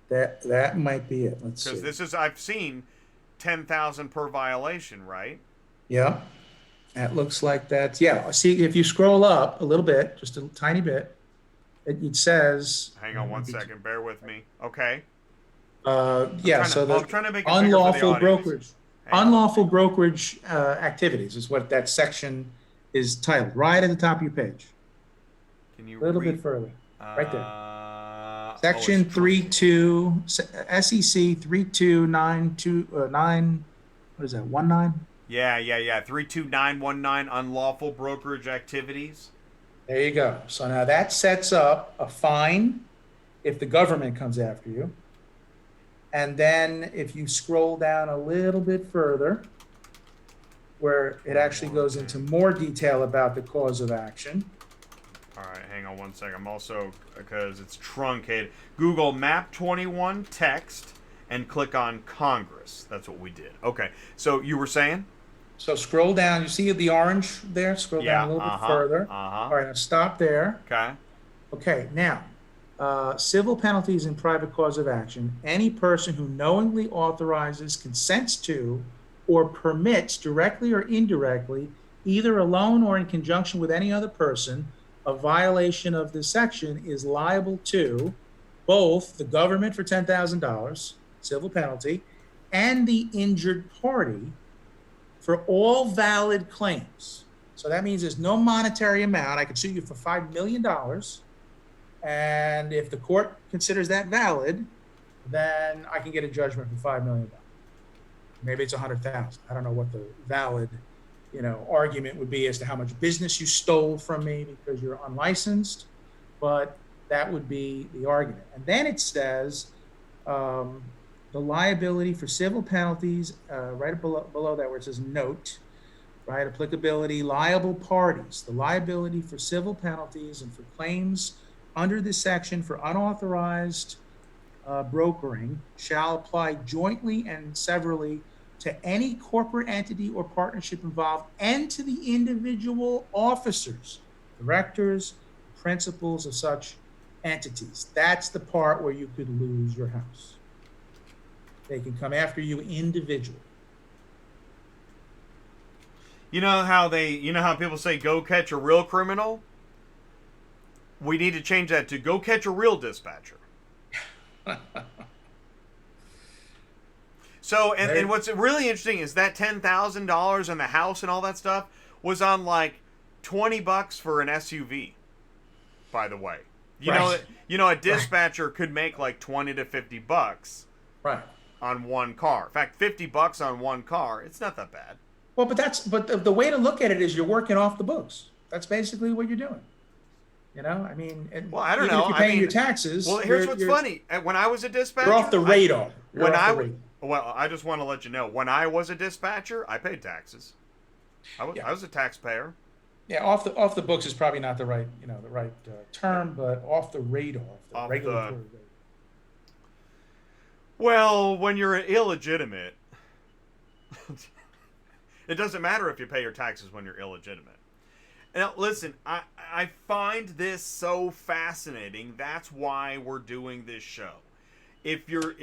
That might be it. Let's see. Because this is, I've seen 10,000 per violation, right? Yeah. That looks like that's, yeah. See, if you scroll up a little bit, just a tiny bit, it says. Hang on one second. Bear with me. Okay. Yeah, so I'm trying to make it unlawful brokerage. Unlawful brokerage activities is what that section is titled, right at the top of your page. Can you a little bit further? Right there. Section 32, SEC 32929. What is that? 19? Yeah. 32919, unlawful brokerage activities. There you go. So now that sets up a fine if the government comes after you. And then if you scroll down a little bit further, where it actually goes into more detail about the cause of action. All right, hang on one second. I'm also, because it's truncated, Google Map 21 text and click on Congress. That's what we did. Okay, so you were saying? So scroll down. You see the orange there? Scroll down a little bit further. All right, now stop there. Okay, now. Civil penalties and private cause of action. Any person who knowingly authorizes, consents to, or permits directly or indirectly, either alone or in conjunction with any other person, a violation of this section is liable to both the government for $10,000, civil penalty, and the injured party for all valid claims. So that means there's no monetary amount. I could sue you for $5 million. And if the court considers that valid, then I can get a judgment for $5 million. Maybe it's $100,000. I don't know what the valid, argument would be as to how much business you stole from me because you're unlicensed, but that would be the argument. And then it says the liability for civil penalties, right below that where it says note, right? Applicability, liable parties, the liability for civil penalties and for claims under this section for unauthorized brokering shall apply jointly and severally to any corporate entity or partnership involved and to the individual officers, directors, principals of such entities. That's the part where you could lose your house. They can come after you individually. You know how people say go catch a real criminal? We need to change that to go catch a real dispatcher. So, and what's really interesting is that $10,000 and the house and all that stuff was on like $20 for an SUV. By the way, a dispatcher could make like $20 to $50 right on one car. In fact, $50 on one car, it's not that bad. Well, but the way to look at it is you're working off the books. That's basically what you're doing. I mean, well, I don't know. If you're paying your taxes. Well, here's what's funny. When I was a dispatcher, you're off the radar. Well, I just want to let you know, when I was a dispatcher, I paid taxes. I was a taxpayer. Yeah, off the books is probably not the right term, but off the radar, the regulatory radar. Well, when you're illegitimate, it doesn't matter if you pay your taxes when you're illegitimate. Now, listen, I find this so fascinating. That's why we're doing this show. If you're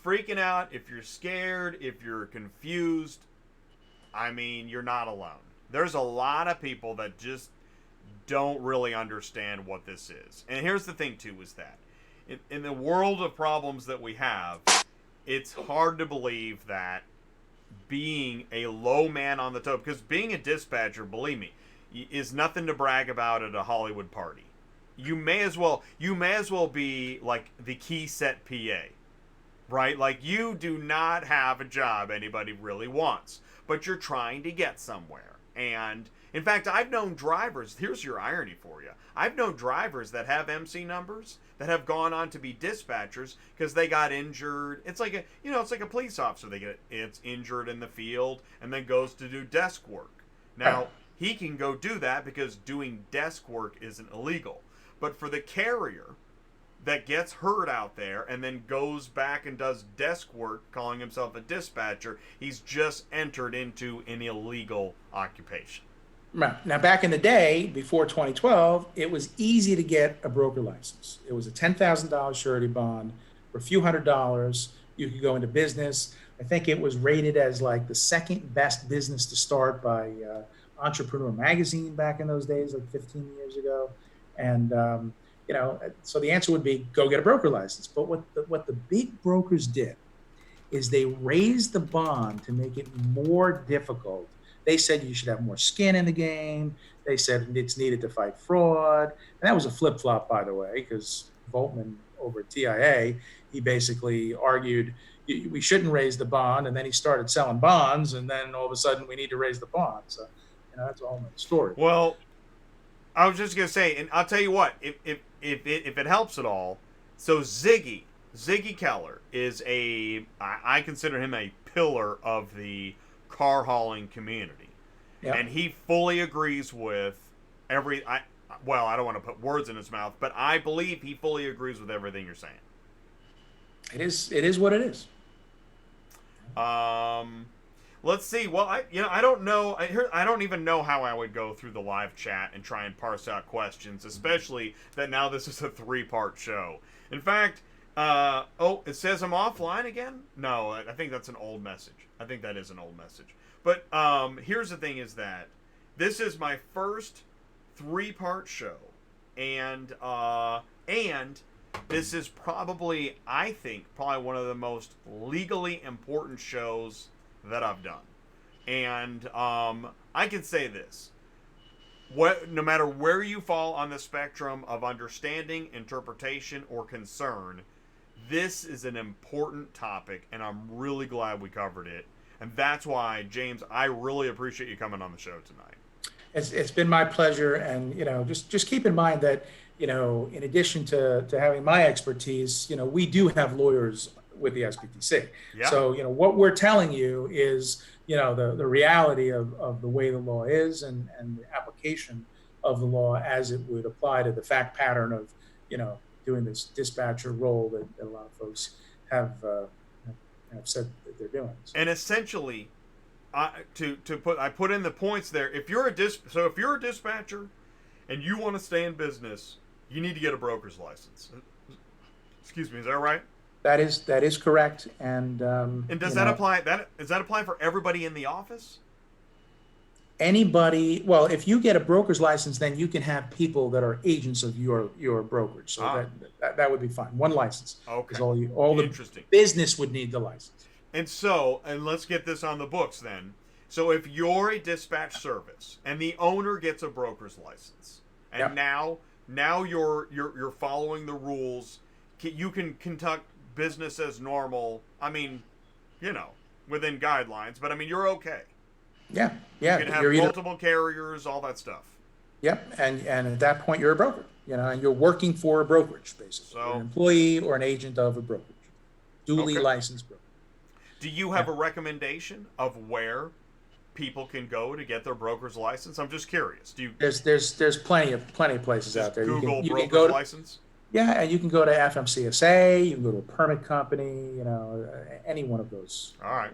freaking out, if you're scared, if you're confused, I mean, you're not alone. There's a lot of people that just don't really understand what this is. And here's the thing, too, is that in the world of problems that we have, it's hard to believe that being a low man on the toe, because being a dispatcher, believe me, is nothing to brag about at a Hollywood party. You may as well be like the key set PA, right? Like, you do not have a job anybody really wants, but you're trying to get somewhere. And in fact, I've known drivers, here's your irony for you. I've known drivers that have MC numbers that have gone on to be dispatchers because they got injured. It's like a police officer. It's injured in the field and then goes to do desk work. Now, he can go do that because doing desk work isn't illegal. But for the carrier that gets hurt out there and then goes back and does desk work, calling himself a dispatcher, he's just entered into an illegal occupation. Right. Now, back in the day, before 2012, it was easy to get a broker license. It was a $10,000 surety bond. For a few $100s, you could go into business. I think it was rated as like the second best business to start by Entrepreneur Magazine back in those days, like 15 years ago. And, so the answer would be go get a broker license. But what the big brokers did is they raised the bond to make it more difficult. They said you should have more skin in the game. They said it's needed to fight fraud. And that was a flip-flop, by the way, because Voltman over at TIA, he basically argued we shouldn't raise the bond, and then he started selling bonds, and then all of a sudden we need to raise the bond. So, that's a whole other story. Well, I was just going to say, and I'll tell you what, if it helps at all, so Ziggy Keller is I consider him a pillar of the car hauling community. Yep. And he fully agrees with I don't want to put words in his mouth, but I believe he fully agrees with everything you're saying. It is what it is. Let's see. Well, I don't know. I don't even know how I would go through the live chat and try and parse out questions, especially that now this is a 3-part show. In fact, it says I'm offline again? No, I think that's an old message. I think that is an old message. But here's the thing is that this is my first 3-part show. And this is probably, I think, one of the most legally important shows that I've done. And I can say this. No matter where you fall on the spectrum of understanding, interpretation, or concern, this is an important topic, and I'm really glad we covered it. And that's why, James, I really appreciate you coming on the show tonight. It's been my pleasure, and just keep in mind that in addition to having my expertise, we do have lawyers with the SBTC. Yeah. So what we're telling you is the reality of the way the law is and the application of the law as it would apply to the fact pattern of doing this dispatcher role that a lot of folks have said that they're doing. So. And essentially, I put in the points there. If you're a dispatcher and you want to stay in business, you need to get a broker's license. Excuse me, is that right? That is correct. And does that apply? Does that apply for everybody in the office? Anybody, well, if you get a broker's license, then you can have people that are agents of your brokerage. So that would be fine. One license. Okay. All the business would need the license. And let's get this on the books then. So if you're a dispatch service and the owner gets a broker's license, and now you're following the rules, you can conduct business as normal. I mean, within guidelines, but I mean, you're okay. Yeah. You can have multiple carriers, all that stuff. Yep. And at that point, you're a broker, and you're working for a brokerage, basically. So, an employee or an agent of a brokerage. Duly licensed broker. Do you have a recommendation of where people can go to get their broker's license? I'm just curious. Do you? There's plenty of places out there. Google broker's license. Yeah, and you can go to FMCSA. You can go to a permit company. Any one of those. All right.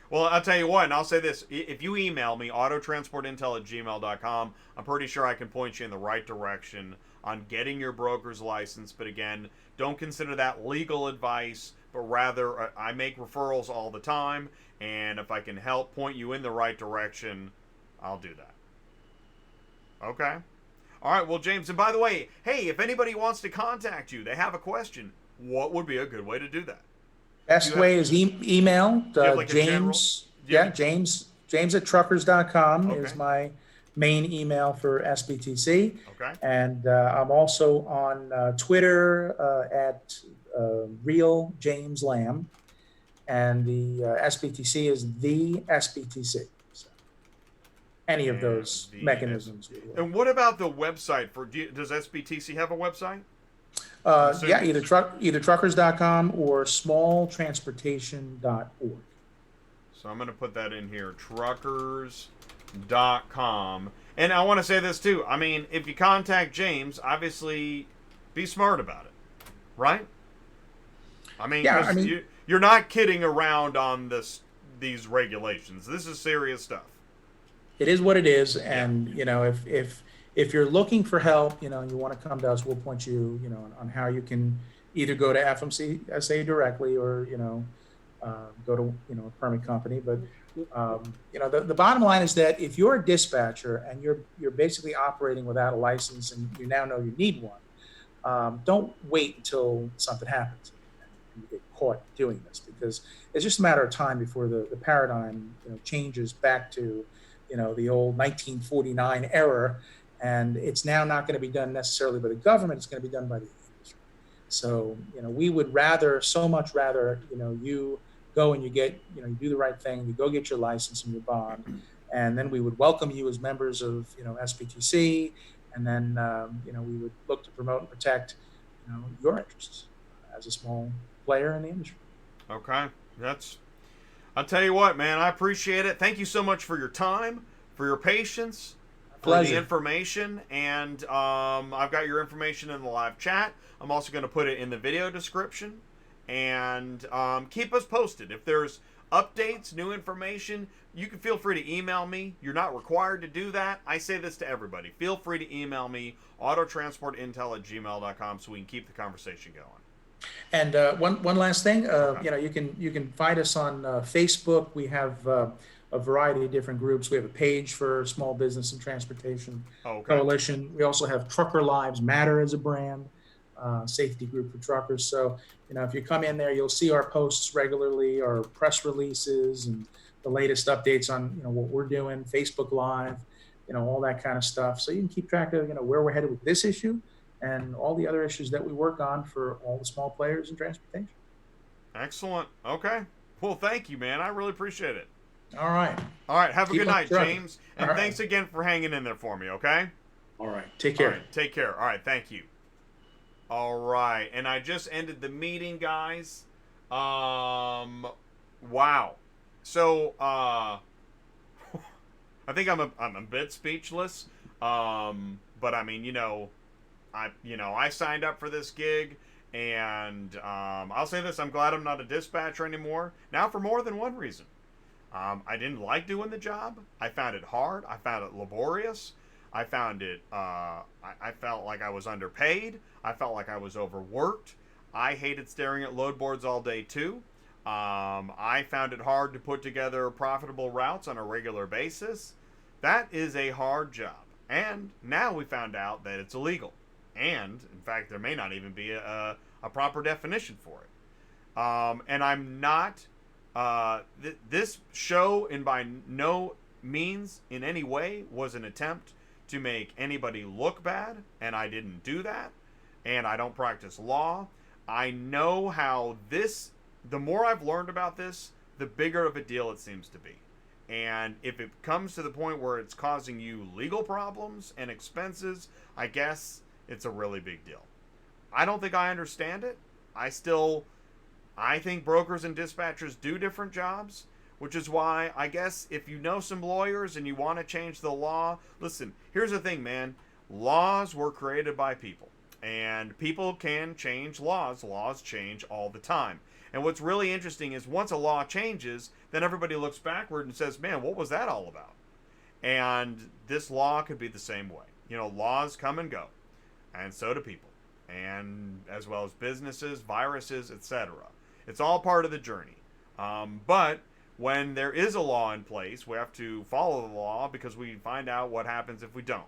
Well, I'll tell you what, and I'll say this. If you email me, autotransportintel@gmail.com, I'm pretty sure I can point you in the right direction on getting your broker's license. But again, don't consider that legal advice, but rather I make referrals all the time, and if I can help point you in the right direction, I'll do that. Okay? All right, well, James, and by the way, hey, if anybody wants to contact you, they have a question, what would be a good way to do that? Best way is email James. James at truckers.com is my main email for SBTC. Okay. And I'm also on Twitter at Real James Lamb. And the SBTC is the SBTC. So any of those mechanisms. And what about the website does SBTC have a website? Either truckers.com or smalltransportation.org. So I'm going to put that in here, truckers.com. And I want to say this too. I mean, if you contact James, obviously be smart about it, right? I mean, you're not kidding around on these regulations. This is serious stuff. It is what it is, and if you're looking for help, you want to come to us, we'll point you, on how you can either go to FMCSA directly or, go to, a permit company. But, the bottom line is that if you're a dispatcher and you're basically operating without a license and you now know you need one, don't wait until something happens and you get caught doing this, because it's just a matter of time before the paradigm, changes back to, the old 1949 era. And it's now not going to be done necessarily by the government. It's going to be done by the industry. So, we would so much rather, you go and you get, you do the right thing. You go get your license and your bond. And then we would welcome you as members of, SBTC. And then, we would look to promote and protect, your interests as a small player in the industry. Okay. I'll tell you what, man, I appreciate it. Thank you so much for your time, for your patience. For the information, and I've got your information in the live chat. I'm also going to put it in the video description, and keep us posted. If there's updates, new information, you can feel free to email me. You're not required to do that. I say this to everybody. Feel free to email me, autotransportintel@gmail.com, so we can keep the conversation going. And one last thing, you can find us on Facebook. We have a variety of different groups. We have a page for Small Business and Transportation Coalition. We also have Trucker Lives Matter as a brand, safety group for truckers. So, if you come in there, you'll see our posts regularly, our press releases, and the latest updates on, what we're doing, Facebook Live, all that kind of stuff. So you can keep track of, where we're headed with this issue and all the other issues that we work on for all the small players in transportation. Excellent. Okay. Well, thank you, man. I really appreciate it. All right. Have a good night, James. And thanks again for hanging in there for me, okay? All right. Take care. All right. Take care. All right. Thank you. All right. And I just ended the meeting, guys. Wow. So, I think I'm a bit speechless. But I mean, I signed up for this gig, and I'll say this: I'm glad I'm not a dispatcher anymore. Now, for more than one reason. I didn't like doing the job. I found it hard. I found it laborious. I found it. I felt like I was underpaid. I felt like I was overworked. I hated staring at load boards all day too. I found it hard to put together profitable routes on a regular basis. That is a hard job. And now we found out that it's illegal. And, in fact, there may not even be a proper definition for it. And I'm not... this show, in by no means in any way, was an attempt to make anybody look bad. And I didn't do that. And I don't practice law. I know how this... The more I've learned about this, the bigger of a deal it seems to be. And if it comes to the point where it's causing you legal problems and expenses, I guess it's a really big deal. I don't think I understand it. I think brokers and dispatchers do different jobs, which is why I guess if you know some lawyers and you want to change the law, listen, here's the thing, man. Laws were created by people, and people can change laws. Laws change all the time. And what's really interesting is once a law changes, then everybody looks backward and says, man, what was that all about? And this law could be the same way. Laws come and go, and so do people, and as well as businesses, viruses, etc. It's all part of the journey. But when there is a law in place, we have to follow the law because we find out what happens if we don't.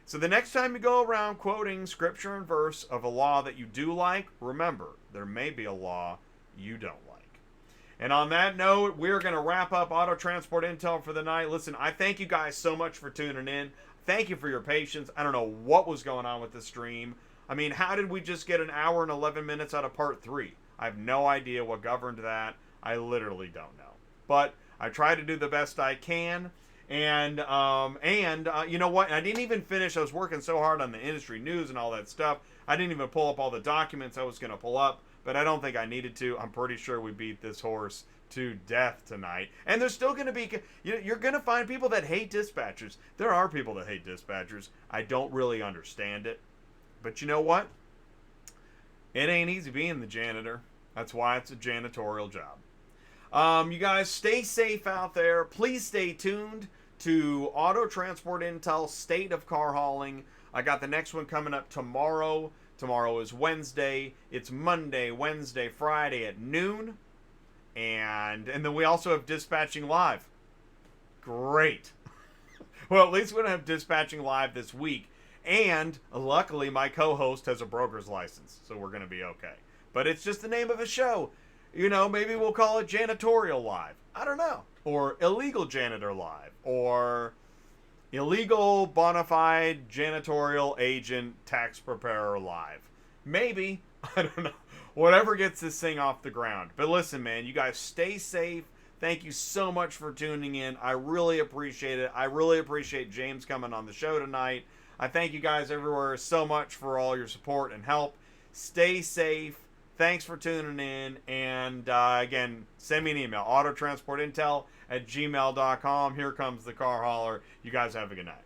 So the next time you go around quoting scripture and verse of a law that you do like, remember, there may be a law you don't like. And on that note, we're going to wrap up Auto Transport Intel for the night. Listen, I thank you guys so much for tuning in. Thank you for your patience. I don't know what was going on with the stream. I mean, how did we just get an hour and 11 minutes out of part 3? I have no idea what governed that. I literally don't know. But I try to do the best I can. And you know what? I didn't even finish. I was working so hard on the industry news and all that stuff. I didn't even pull up all the documents I was going to pull up. But I don't think I needed to. I'm pretty sure we beat this horse to death tonight. And there's still going to be... You're going to find people that hate dispatchers. There are people that hate dispatchers. I don't really understand it. But you know what? It ain't easy being the janitor. That's why it's a janitorial job. You guys, stay safe out there. Please stay tuned to Auto Transport Intel State of Car Hauling. I got the next one coming up tomorrow. Tomorrow is Wednesday. It's Monday, Wednesday, Friday at noon. And then we also have Dispatching Live. Great. Well, at least we don't have Dispatching Live this week. And luckily, my co-host has a broker's license, so we're going to be okay. But it's just the name of a show. Maybe we'll call it Janitorial Live. I don't know. Or Illegal Janitor Live. Or Illegal Bonafide Janitorial Agent Tax Preparer Live. Maybe. I don't know. Whatever gets this thing off the ground. But listen, man, you guys stay safe. Thank you so much for tuning in. I really appreciate it. I really appreciate James coming on the show tonight. I thank you guys everywhere so much for all your support and help. Stay safe. Thanks for tuning in. And again, send me an email. autotransportintel@gmail.com. Here comes the car hauler. You guys have a good night.